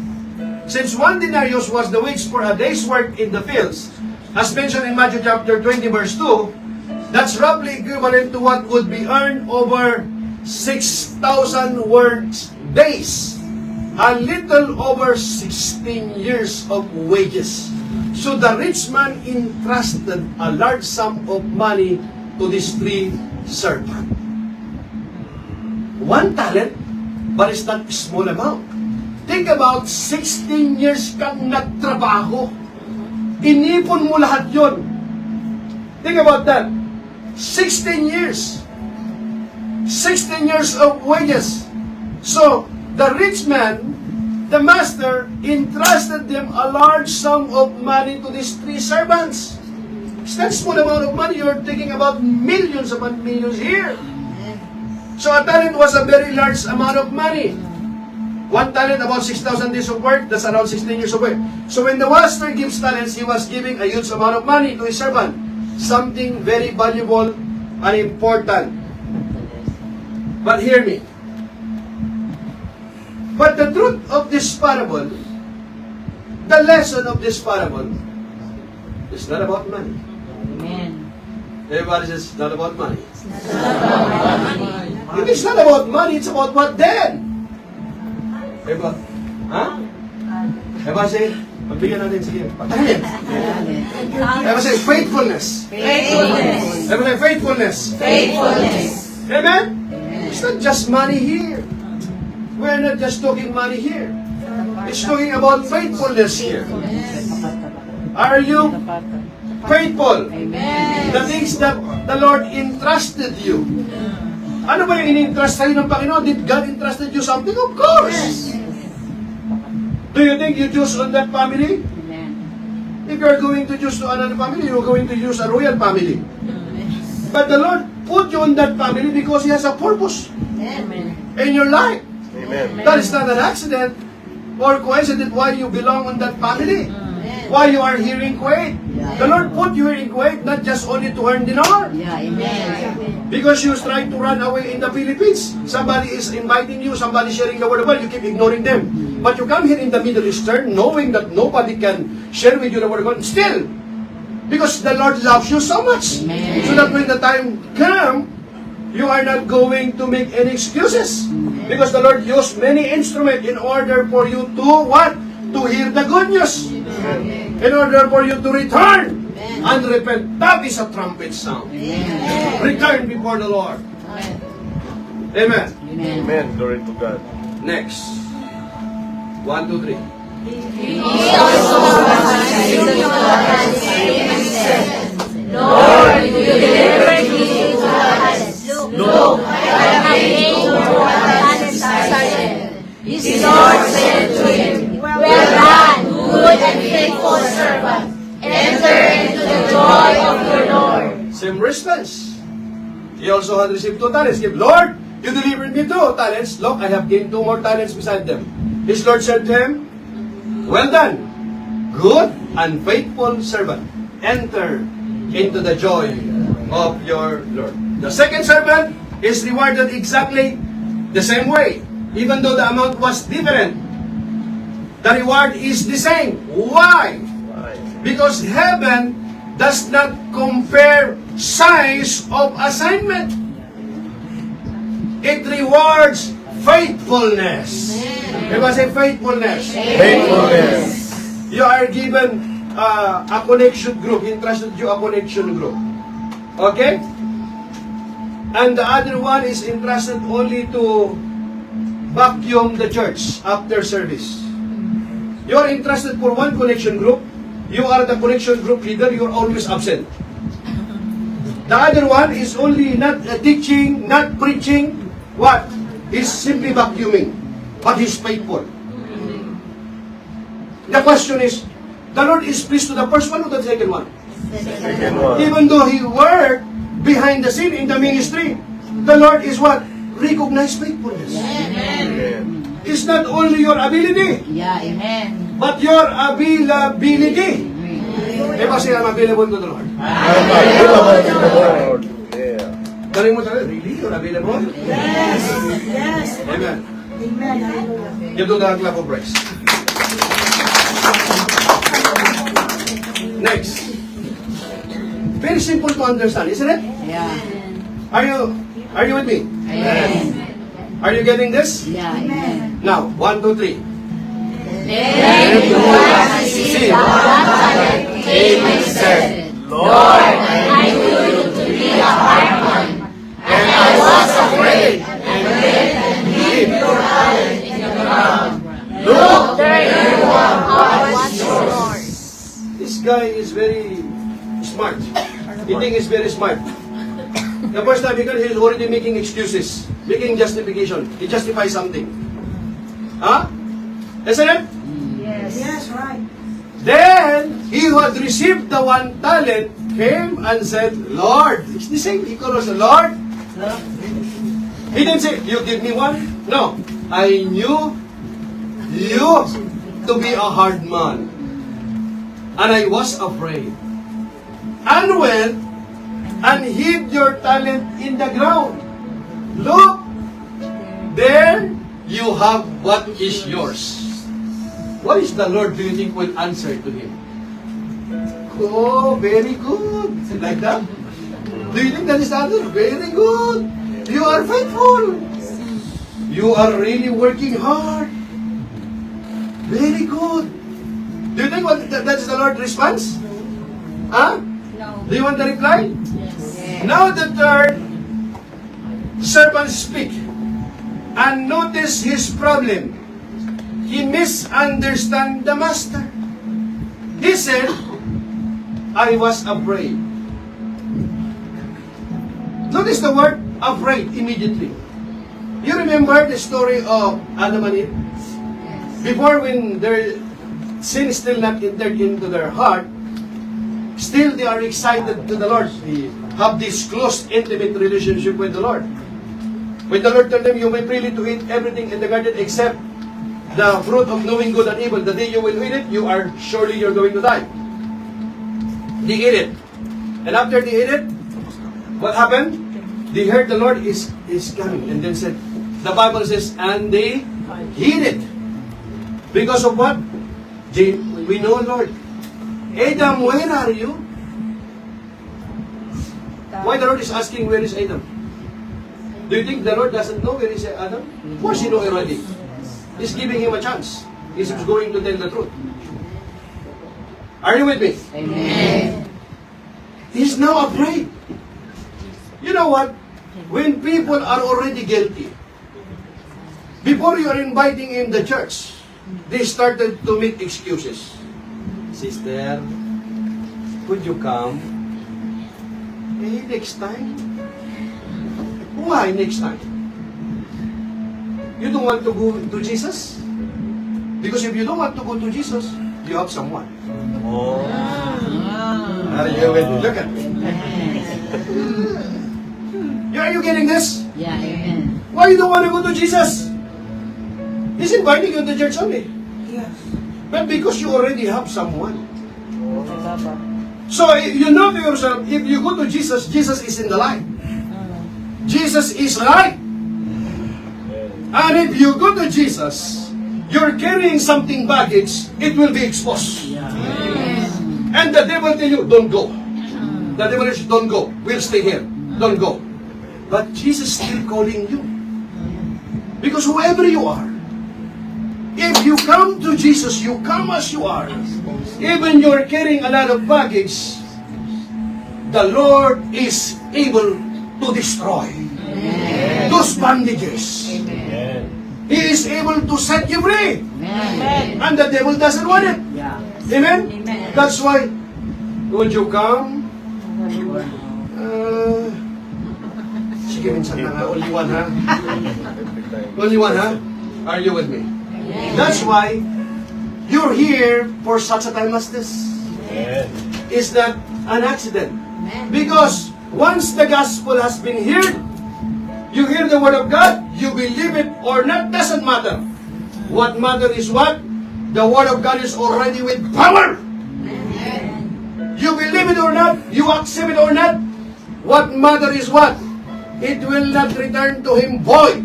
Since one denarius was the wage for a day's work in the fields, as mentioned in Matthew chapter 20 verse 2, that's roughly equivalent to what would be earned over 6,000 work days. A little over 16 years of wages. So the rich man entrusted a large sum of money to these three servants. One talent, but it's not a small amount. Think about 16 years kang nagtrabaho. Inipon mo lahat yon. Think about that. 16 years. 16 years of wages. So, the rich man, the master, entrusted them a large sum of money to these three servants. It's not a small amount of money. You're thinking about millions upon millions here. So a talent was a very large amount of money. One talent, about 6,000 days of work, that's around 16 years of work. So when the master gives talents, he was giving a huge amount of money to his servant. Something very valuable and important. But hear me. But the truth of this parable, the lesson of this parable, is not about money. Amen. Everybody says, it's not about money. If it's not about money, it's about what then? Everybody, Everybody say, magbigyan natin, sige. Everybody say, faithfulness. Faithfulness. Everybody say, faithfulness. Faithfulness. Amen? It's not just money here. We're not just talking money here. It's talking about faithfulness here. Are you faithful? Amen. The things that the Lord entrusted you. Ano ba yung in-entrust sa'yo ng Panginoon? Did God entrusted you something? Of course! Do you think you choose on that family? Amen. If you're going to choose to another family, you're going to choose a royal family. But the Lord put you on that family because He has a purpose Amen. in your life. Amen. That is not an accident. or coincidence why you belong on that family. Why you are here in Kuwait. The Lord put you here in Kuwait not just only to earn dinar. Yeah, amen. Because you was trying to run away in the Philippines. Somebody is inviting you, somebody sharing the word of God, you keep ignoring them. But you come here in the Middle Eastern knowing that nobody can share with you the word of God. Still, because the Lord loves you so much. Amen. So that when the time comes, you are not going to make any excuses. Because the Lord used many instruments in order for you to what? To hear the good news. In order for you to return and repent. That is a trumpet sound. Return before the Lord. Amen. Amen. Amen. Glory to God. Next. 1, 2, 3. Lord, you delivered me to the talents. Look, I have made you your talents sergeant. His Lord said to him, Well done, good and faithful servant. Enter into the joy of your Lord. Same response. He also had received 2 talents. Give, Lord, you delivered me 2 talents. Look, I have gained 2 more talents beside them. His Lord said to him, Well done, good and faithful servant. Enter into the joy of your Lord. The second servant is rewarded exactly the same way. Even though the amount was different, the reward is the same. Why? Why? Because heaven does not compare size of assignment. It rewards faithfulness. Everybody say faithfulness. Faithfulness. You are given a connection group. He entrusted you a connection group. Okay? And the other one is entrusted only to vacuum the church after service. You are entrusted for one connection group. You are the connection group leader. You are always absent. The other one is only not teaching, not preaching. What? He's simply vacuuming. But he's faithful. The question is, the Lord is pleased to the first one or the second one? Second one. Even though he worked behind the scene in the ministry, the Lord is what? Recognize faithfulness. Amen. It's not only your ability, Yeah, amen. but your availability. Everybody say, I'm available to the Lord. I'm available to the Lord. Yeah. Galing mo talaga, really? You're available? Yes. Yes. Amen. Amen. Hallelujah. Give to the clap of praise. Next. Very simple to understand, isn't it? Yeah. Are you with me? Amen. Are you getting this? Yeah, amen. Now, 1, 2, 3. Then the one received the 1 talent came and said, Lord, I knew you to be a hard man, and I was afraid, and went and hid your talent in the ground. Look, there you are, what's yours? This guy is very smart. He thinks he's very smart. The first time because he's already making excuses, making justification. He justifies something. Huh? Isn't it? Yes, right. Then, he who had received the 1 talent came and said, Lord. It's the same. He calls the Lord. He didn't say, you give me 1. No. I knew you to be a hard man. And I was afraid. And went and hid your talent in the ground. Look, there you have what is yours. What is the Lord, do you think, will answer to him? Oh, very good. Like that? Do you think that is the answer? Very good. You are faithful. You are really working hard. Very good. Do you think that is the Lord's response? Huh? No. Do you want the reply? Yes. Now the third servant speak. And notice his problem. He misunderstand the master. He said, I was afraid. Notice the word afraid immediately. You remember the story of Adam and Eve? Before, when their sin is still not entered into their heart, still they are excited to the Lord. They have this close, intimate relationship with the Lord. When the Lord told them, you may freely to eat everything in the garden except the fruit of knowing good and evil, the day you will eat it, you're going to die. They ate it. And after they ate it, what happened? They heard the Lord is coming. And then said, the Bible says, and they hid it. Because of what? We know, Lord. Adam, where are you? Why the Lord is asking, where is Adam? Do you think the Lord doesn't know where is Adam? Of course he knows already. He's giving him a chance. He's going to tell the truth. Are you with me? Amen. He's now afraid. You know what? When people are already guilty, before you are inviting in the church, they started to make excuses. Sister, could you come? Next time. Why next time? You don't want to go to Jesus? Because if you don't want to go to Jesus, you have someone. Oh. Are you with me? Look at me. Are you getting this? Yeah, amen. Why you don't want to go to Jesus? He's inviting you to church only. Yes. But because you already have someone. So you know to yourself, if you go to Jesus, Jesus is in the light. Jesus is right. And if you go to Jesus, you're carrying something baggage, it will be exposed. And the devil tell you, don't go. The devil says, don't go. We'll stay here. Don't go. But Jesus is still calling you. Because whoever you are, if you come to Jesus, you come as you are. Even you're carrying a lot of baggage, the Lord is able to destroy those bandages. He is able to set you free. Amen. And the devil doesn't want it. Yeah. Amen? That's why, would you come? Sige, minsan na nga. Only one, ha? Only one, ha? Are you with me? That's why you're here for such a time as this. It's not an accident. Because once the gospel has been heard, you hear the word of God, you believe it or not, doesn't matter. What matters is what? The word of God is already with power. You believe it or not, you accept it or not, what matters is what? It will not return to him void.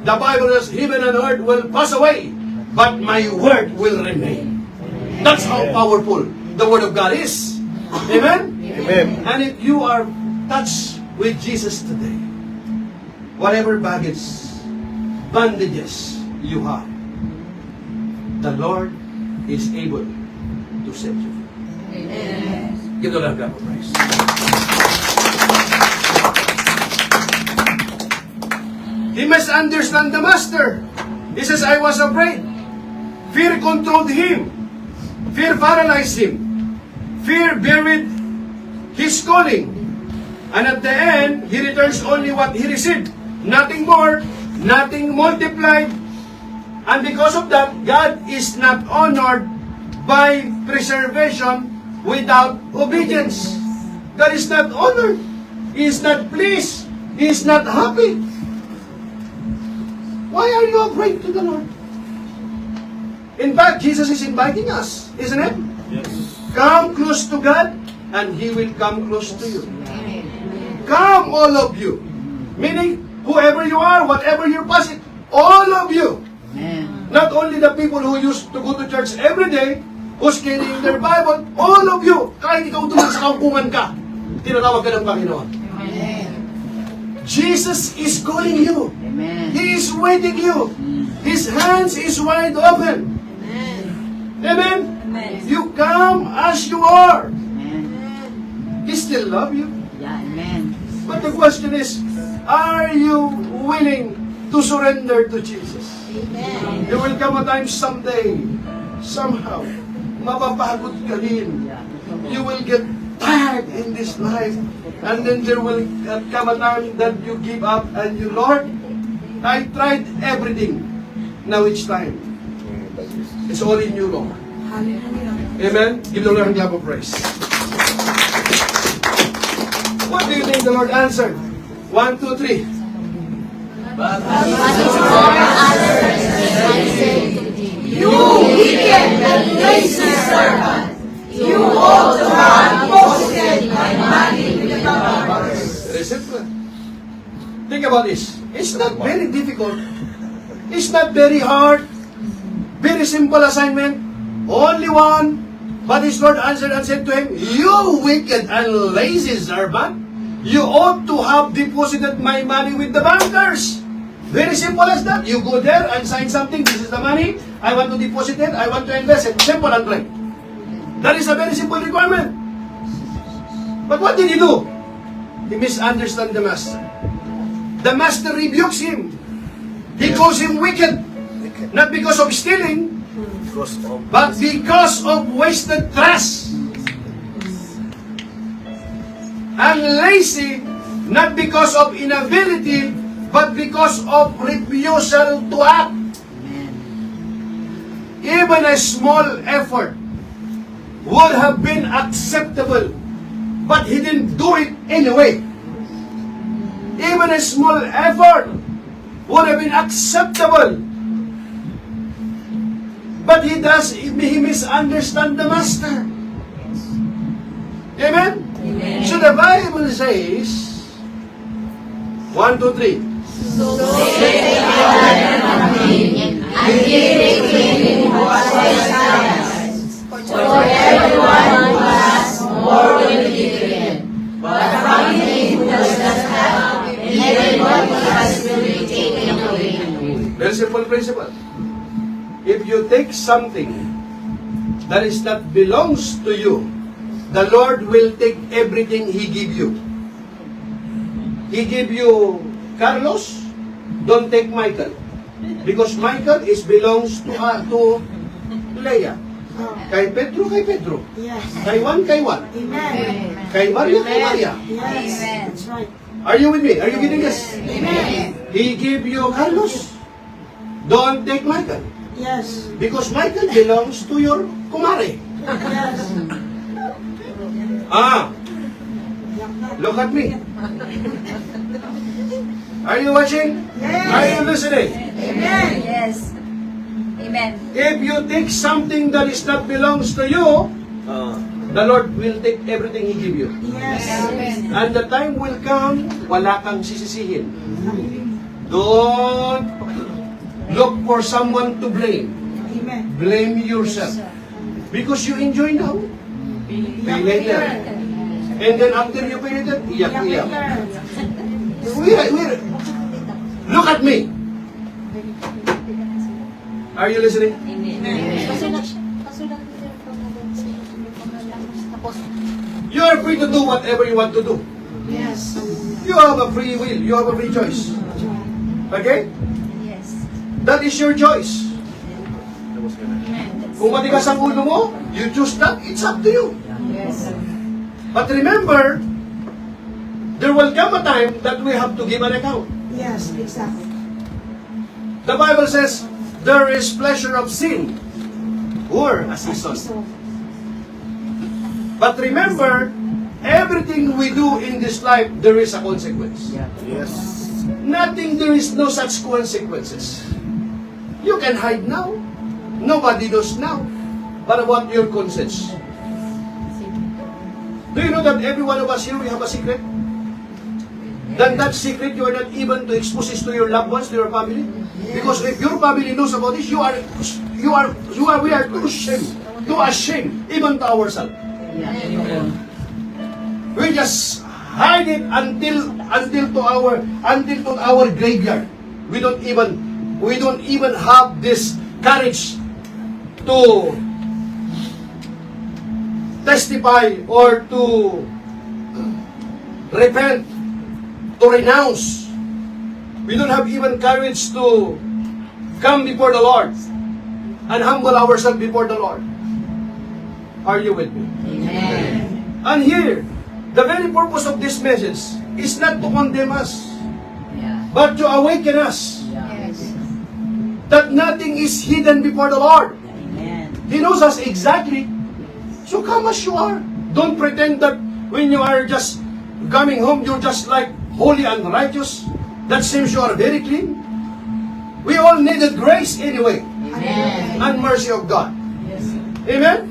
The Bible says, heaven and earth will pass away, but my word will remain. That's how powerful the word of God is. Amen? Amen. And if you are touched with Jesus today, whatever baggage, bandages you have, the Lord is able to set you free. Amen. Give the Lord God praise. He must understand the master. He says, I was afraid. Fear controlled him. Fear paralyzed him. Fear buried his calling. And at the end, he returns only what he received. Nothing more, nothing multiplied. And because of that, God is not honored by preservation without obedience. God is not honored. He is not pleased. He is not happy. Why are you afraid to the Lord? In fact, Jesus is inviting us, isn't it? Yes. Come close to God, and He will come close to you. Come, all of you. Meaning, whoever you are, whatever your past, all of you. Amen. Not only the people who used to go to church every day, who's carrying their Bible, all of you. Kahit ikaw tulang sa kampungan ka, tinatawag ka ng Panginoon. Jesus is calling you. Amen. He is waiting you. His hands is wide open. Amen? You come as you are. Amen. He still love you. Yeah, amen. But the question is, are you willing to surrender to Jesus? There will come a time someday, somehow, mapapagod ka din. You will get tired in this life. And then there will come a time that you give up and you, Lord, I tried everything. Now it's time. It's all in you, Lord. Hallelujah. Amen? Give the Lord a clap of praise. What do you think the Lord answered? 1, 2, 3. But his poor others, I say to thee, You wicked and lazy servant, you ought to have deposited my money with the bankers. Very simple. Think about this. It's not very difficult. It's not very hard. Very simple assignment. Only one. But his Lord answered and said to him, You wicked and lazy servant, you ought to have deposited my money with the bankers. Very simple as that. You go there and sign something. This is the money. I want to deposit it. I want to invest it. Simple and plain. That is a very simple requirement. But what did he do? He misunderstood the master. The master rebukes him. He calls him wicked. Not because of stealing, Because of but because of wasted trust. And lazy, not because of inability, but because of refusal to act. Even a small effort would have been acceptable, but he didn't do it anyway. Even a small effort would have been acceptable, but he misunderstands the master. Amen? So the Bible says, 1, 2, 3. So say unto him, and give to him what was thine. For everyone who has more will be given, but from him who does not have, even what he has will be taken away. Very simple principle. If you take something that is not belongs to you, the Lord will take everything He give you. He give you Carlos, don't take Michael. Because Michael is belongs to Leah. Kay Pedro. Yes. Kay Juan. Amen. Kay Maria. Yes. That's right. Are you with me? Are you getting this? Amen. He give you Carlos, don't take Michael. Yes. Because Michael belongs to your kumare. Yes. Look at me. Are you watching? Yes. Are you listening? Amen. Yes. Amen. If you take something that is not belongs to you, the Lord will take everything He give you. Yes. And the time will come, wala kang sisisihin. Don't look for someone to blame. Amen. Blame yourself. Because you enjoy now, pay later. And then after you pay later, iyak-iyak. Look at me. Are you listening? You are free to do whatever you want to do. Yes. You have a free will. You have a free choice. Okay? Yes. That is your choice. Kung matigas ang ulo mo, you choose that, it's up to you. Yes. But remember, there will come a time that we have to give an account. Yes, exactly. The Bible says, there is pleasure of sin or a season. But remember, everything we do in this life, there is a consequence. Yes. Nothing, there is no such consequences. You can hide now. Nobody knows now. But about your conscience? Do you know that every one of us here, we have a secret? Then that secret, you are not even to expose it to your loved ones, to your family. Because if your family knows about this, we are too ashamed, even to ourselves. We just hide it until to our graveyard. We don't even have this courage to testify or to repent, to renounce. We don't have even courage to come before the Lord and humble ourselves before the Lord. Are you with me? Amen. And here, the very purpose of this message is not to condemn us, Yeah. but to awaken us Yes. that nothing is hidden before the Lord. Amen. He knows us exactly. So come as you are. Don't pretend that when you are just coming home, you're just like holy and righteous. That seems you are very clean. We all needed grace anyway. and mercy of God. Amen?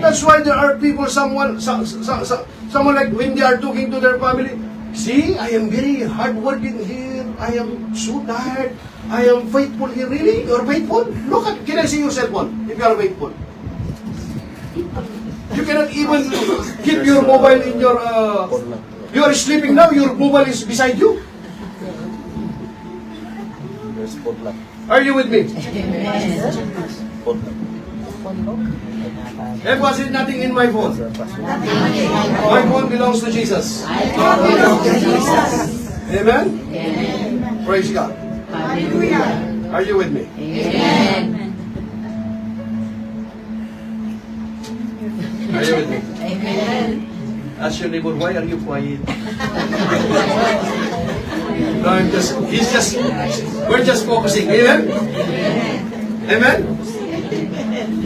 That's why there are people, someone like when they are talking to their family, see, I am very hardworking here. I am so tired. I am faithful here. Really? You're faithful? Look at, can I see your cell phone if you are faithful? You cannot even keep your mobile in your, you are sleeping now, your mobile is beside you. Are you with me? If was it nothing in my phone? My phone belongs to Jesus. Amen? Praise God. Hallelujah. Are you with me? Are you with me? Ask your neighbor, why are you quiet? No, we're just focusing. Amen? Amen?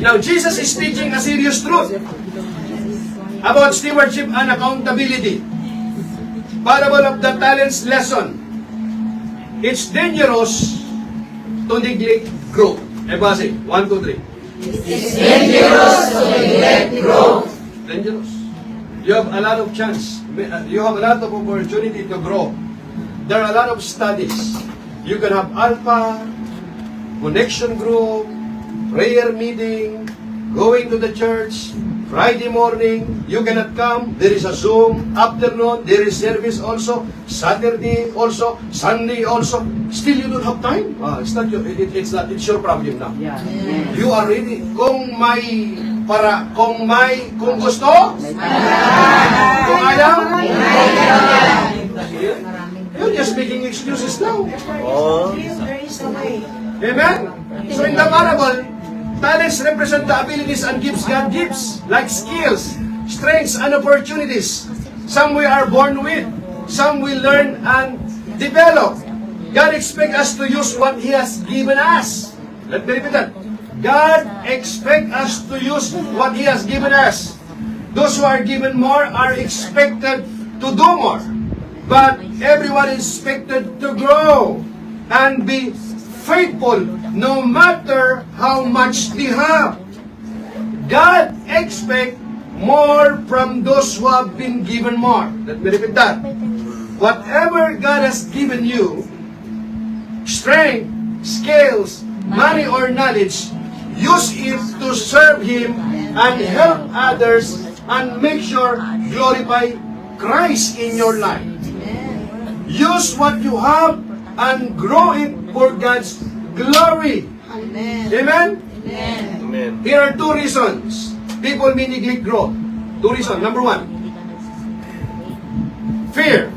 Now, Jesus is teaching a serious truth about stewardship and accountability. Parable of the talents lesson. It's dangerous to neglect growth. Everybody say, 1, 2, 3. It's dangerous to neglect growth. Dangerous. You have a lot of chance. You have a lot of opportunity to grow. There are a lot of studies. You can have alpha, connection group, prayer meeting, going to the church, Friday morning, you cannot come. There is a Zoom. Afternoon, there is service also. Saturday also. Sunday also. Still, you don't have time. It's not your, it's your problem now. You are ready. Kung gusto, kung ayaw, you're just making excuses now. There is a way. Amen? So in the parable, talents represent the abilities and gifts God gives, like skills, strengths, and opportunities. Some we are born with, some we learn and develop. God expects us to use what He has given us. Let me repeat that. God expects us to use what He has given us. Those who are given more are expected to do more. But everyone is expected to grow and be faithful no matter how much they have. God expects more from those who have been given more. Let me repeat that. Whatever God has given you, strength, skills, money, or knowledge, use it to serve Him and help others and make sure glorify Christ in your life. Use what you have and grow it for God's glory. Amen? Amen. Here are 2 reasons people may neglect growth. 2 reasons. Number 1, fear.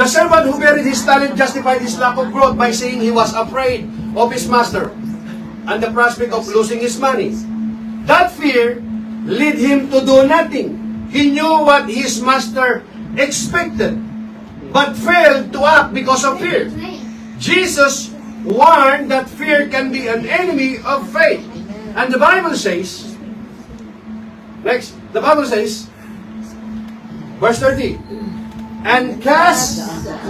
The servant who buried his talent justified his lack of growth by saying he was afraid of his master and the prospect of losing his money. That fear led him to do nothing. He knew what his master expected, but failed to act because of fear. Jesus warned that fear can be an enemy of faith. And the Bible says, next, the Bible says, verse 30, and cast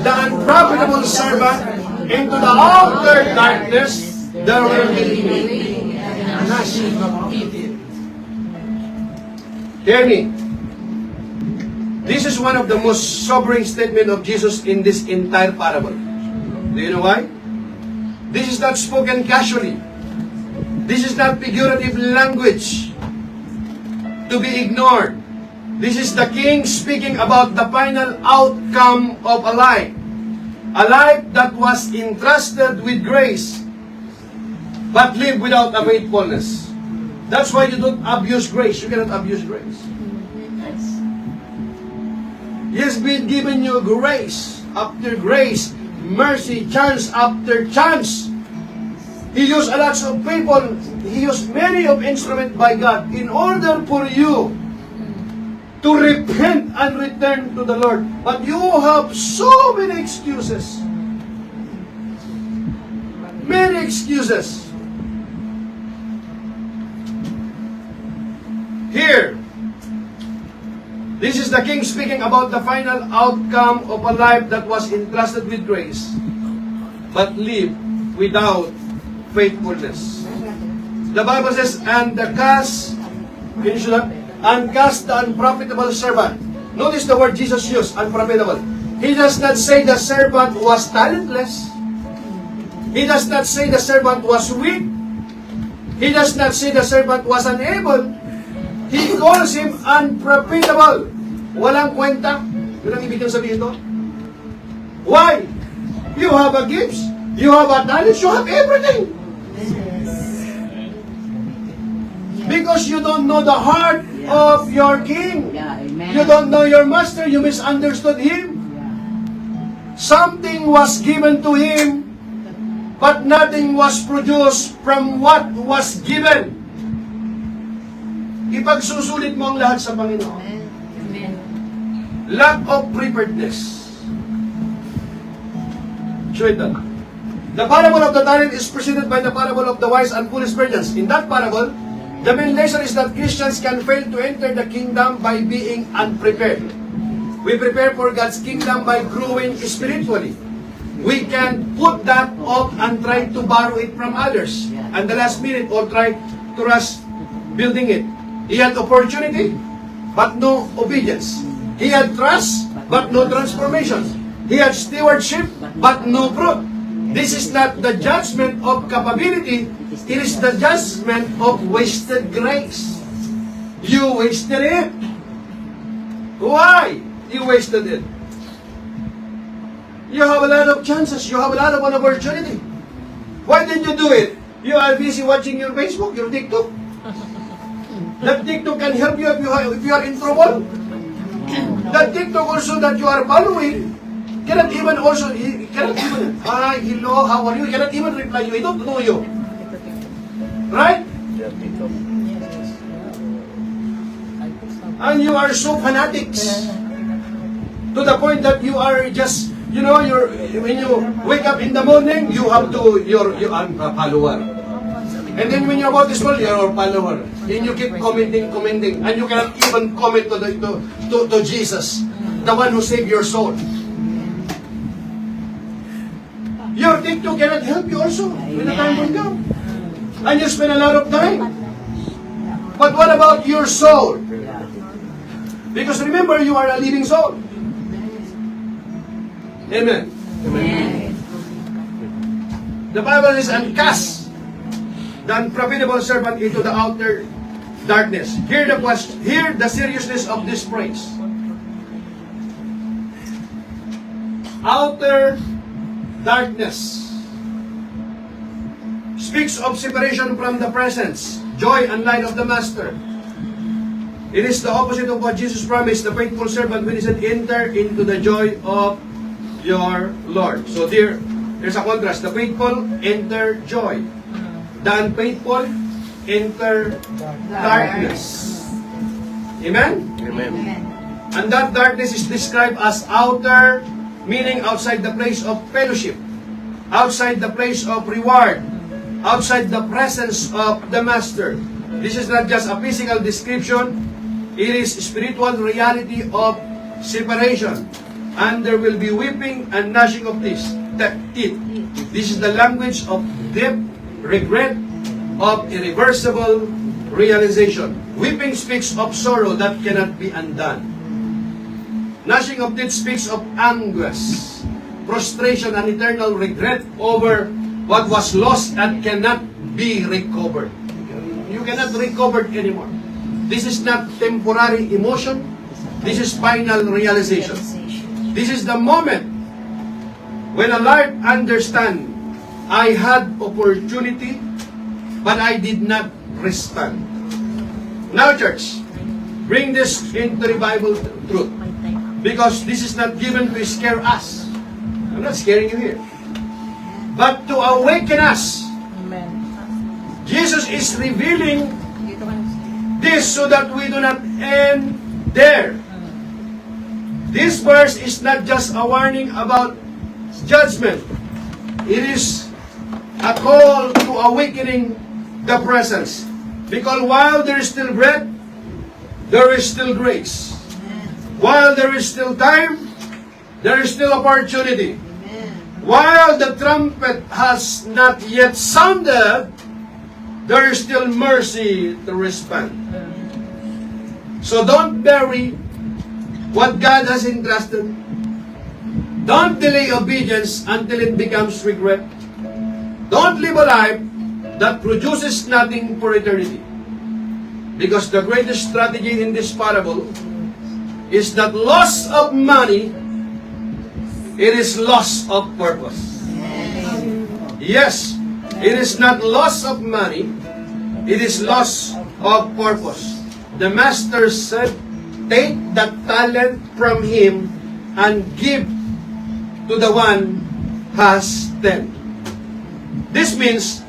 the unprofitable servant into the outer darkness, there will be weeping and gnashing of teeth. Hear me. This is one of the most sobering statements of Jesus in this entire parable. Do you know why? This is not spoken casually. This is not figurative language to be ignored. This is the King speaking about the final outcome of a life. A life that was entrusted with grace, but lived without a faithfulness. That's why you don't abuse grace. You cannot abuse grace. He has been given you grace after grace, mercy, chance after chance. He used a lot of people, He used many of instruments by God in order for you to repent and return to the Lord. But you have so many excuses. Many excuses. Here, this is the King speaking about the final outcome of a life that was entrusted with grace, but lived without faithfulness. The Bible says, and finish that, and cast the unprofitable servant. Notice the word Jesus used, unprofitable. He does not say the servant was talentless. He does not say the servant was weak. He does not say the servant was unable. He calls him unprofitable. Walang kwenta. Yun ang ibig sabihin ito. Why? You have a gift. You have a talent. You have everything. Because you don't know the heart of your king. Yeah, amen. You don't know your master. You misunderstood him. Something was given to him, but nothing was produced from what was given. Ipagsusulit mo ang lahat sa Panginoon. Amen. Lack of preparedness. Show it down. The parable of the talent is preceded by the parable of the wise and foolish virgins. In that parable, the main lesson is that Christians can fail to enter the kingdom by being unprepared. We prepare for God's kingdom by growing spiritually. We can put that off and try to borrow it from others. And the last minute, or try to rush building it. He had opportunity, but no obedience. He had trust, but no transformation. He had stewardship, but no fruit. This is not the judgment of capability. It is the judgment of wasted grace. You wasted it. Why? You wasted it. You have a lot of chances. You have a lot of an opportunity. Why did you do it? You are busy watching your Facebook, your TikTok. That TikTok can help you if you are in trouble. That TikTok also that you are following cannot even hi, hello, how are you? Cannot even reply you. He don't know you. Right? And you are so fanatics to the point that you are just, when you wake up in the morning, you have to, you're a follower. And then when you're about to school, you're a follower. And you keep commenting, and you cannot even comment to Jesus, the one who saved your soul. Your TikTok cannot help you also when the time will come. And you spend a lot of time. But what about your soul? Because remember, you are a living soul. Amen. Amen. The Bible says, and cast the unprofitable servant into the outer darkness. Hear the seriousness of this phrase. Outer darkness speaks of separation from the presence, joy, and light of the Master. It is the opposite of what Jesus promised the faithful servant when he said, enter into the joy of your Lord. So there's a contrast. The faithful enter joy. The unfaithful enter darkness. Amen? Amen. And that darkness is described as outer, meaning outside the place of fellowship, outside the place of reward, outside the presence of the Master. This is not just a physical description, it is spiritual reality of separation. And there will be weeping and gnashing of teeth. This is the language of deep regret, of irreversible realization. Weeping speaks of sorrow that cannot be undone. Gnashing of teeth speaks of anguish, frustration, and eternal regret over what was lost and cannot be recovered. You cannot recover it anymore. This is not temporary emotion. This is final realization. This is the moment when a life understand, I had opportunity, but I did not respond. Now, church, bring this into the Bible truth. Because this is not given to scare us. I'm not scaring you here. But to awaken us. Jesus is revealing this so that we do not end there. This verse is not just a warning about judgment. It is a call to awakening the presence. Because while there is still breath, there is still grace. While there is still time, there is still opportunity. While the trumpet has not yet sounded, there is still mercy to respond. So don't bury what God has entrusted. Don't delay obedience until it becomes regret. Don't live a life that produces nothing for eternity. Because the greatest strategy in this parable is not loss of money, it is loss of purpose. Yes, it is not loss of money, it is loss of purpose. The master said, take that talent from him and give to the one has 10. This means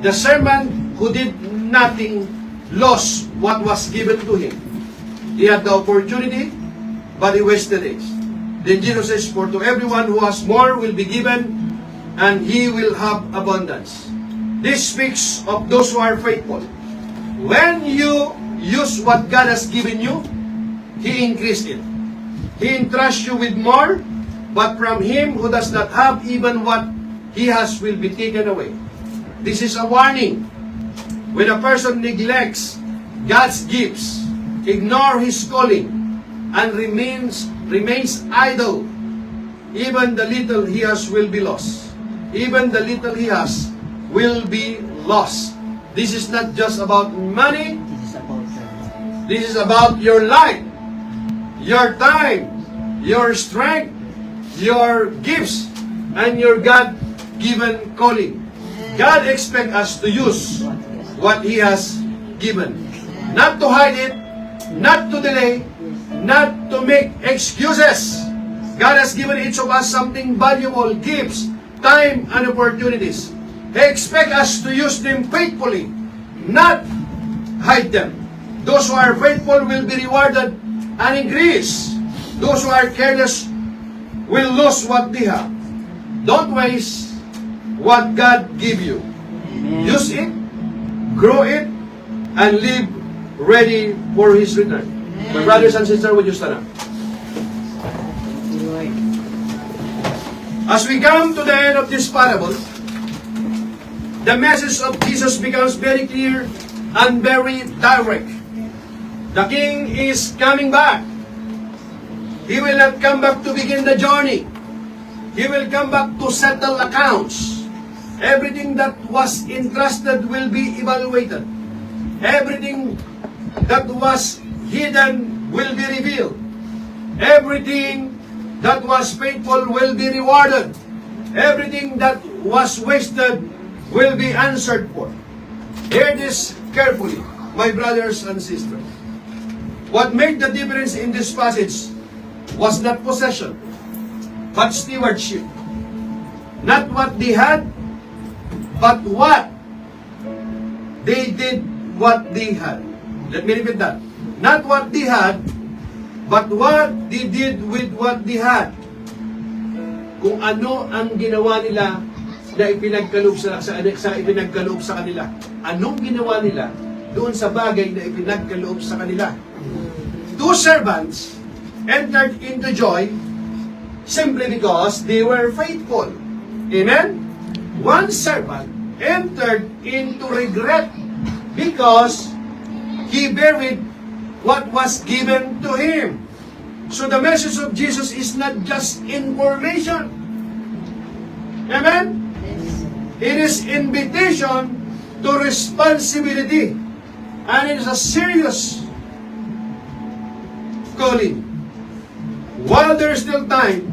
the servant who did nothing lost what was given to him. He had the opportunity, but he wasted it. Then Jesus says, for to everyone who has more will be given, and he will have abundance. This speaks of those who are faithful. When you use what God has given you, He increased it. He entrusts you with more, but from him who does not have even what he has will be taken away. This is a warning. When a person neglects God's gifts, ignore His calling, and remains idle, even the little he has will be lost. Even the little he has will be lost. This is not just about money. This is about your life, your time, your strength, your gifts, and your God-given calling. God expects us to use what He has given. Not to hide it, not to delay, not to make excuses. God has given each of us something valuable, gifts, time, and opportunities. He expects us to use them faithfully, not hide them. Those who are faithful will be rewarded and increase. Those who are careless will lose what they have. Don't waste what God gave you. Use it, grow it, and live ready for His return. My brothers and sisters, would you stand up? As we come to the end of this parable, the message of Jesus becomes very clear and very direct. The King is coming back. He will not come back to begin the journey. He will come back to settle accounts. Everything that was entrusted will be evaluated. Everything that was hidden will be revealed. Everything that was faithful will be rewarded. Everything that was wasted will be answered for. Hear this carefully, my brothers and sisters. What made the difference in this passage was not possession, but stewardship. Not what they had, but what they did what they had. Let me repeat that. Not what they had, but what they did with what they had. Kung ano ang ginawa nila na ipinagkaloob sa ipinagkaloob sa kanila. Anong ginawa nila doon sa bagay na ipinagkaloob sa kanila? Two servants entered into joy simply because they were faithful. Amen? One servant entered into regret because he buried what was given to him. So the message of Jesus is not just information. Amen? It is invitation to responsibility. And it is a serious calling. While there is still time,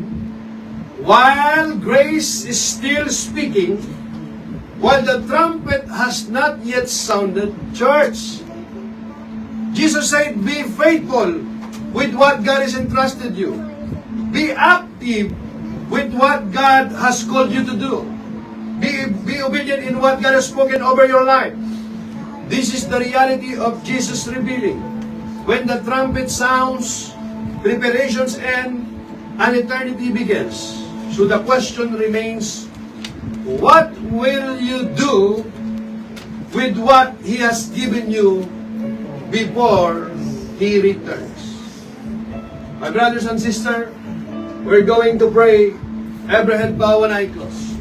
while grace is still speaking, while the trumpet has not yet sounded, church, Jesus said, be faithful with what God has entrusted you. Be active with what God has called you to do. Be obedient in what God has spoken over your life. This is the reality of Jesus revealing. When the trumpet sounds, preparations end, and eternity begins. So the question remains, what will you do with what He has given you before He returns? My brothers and sisters, we're going to pray. Every head bow and eye close.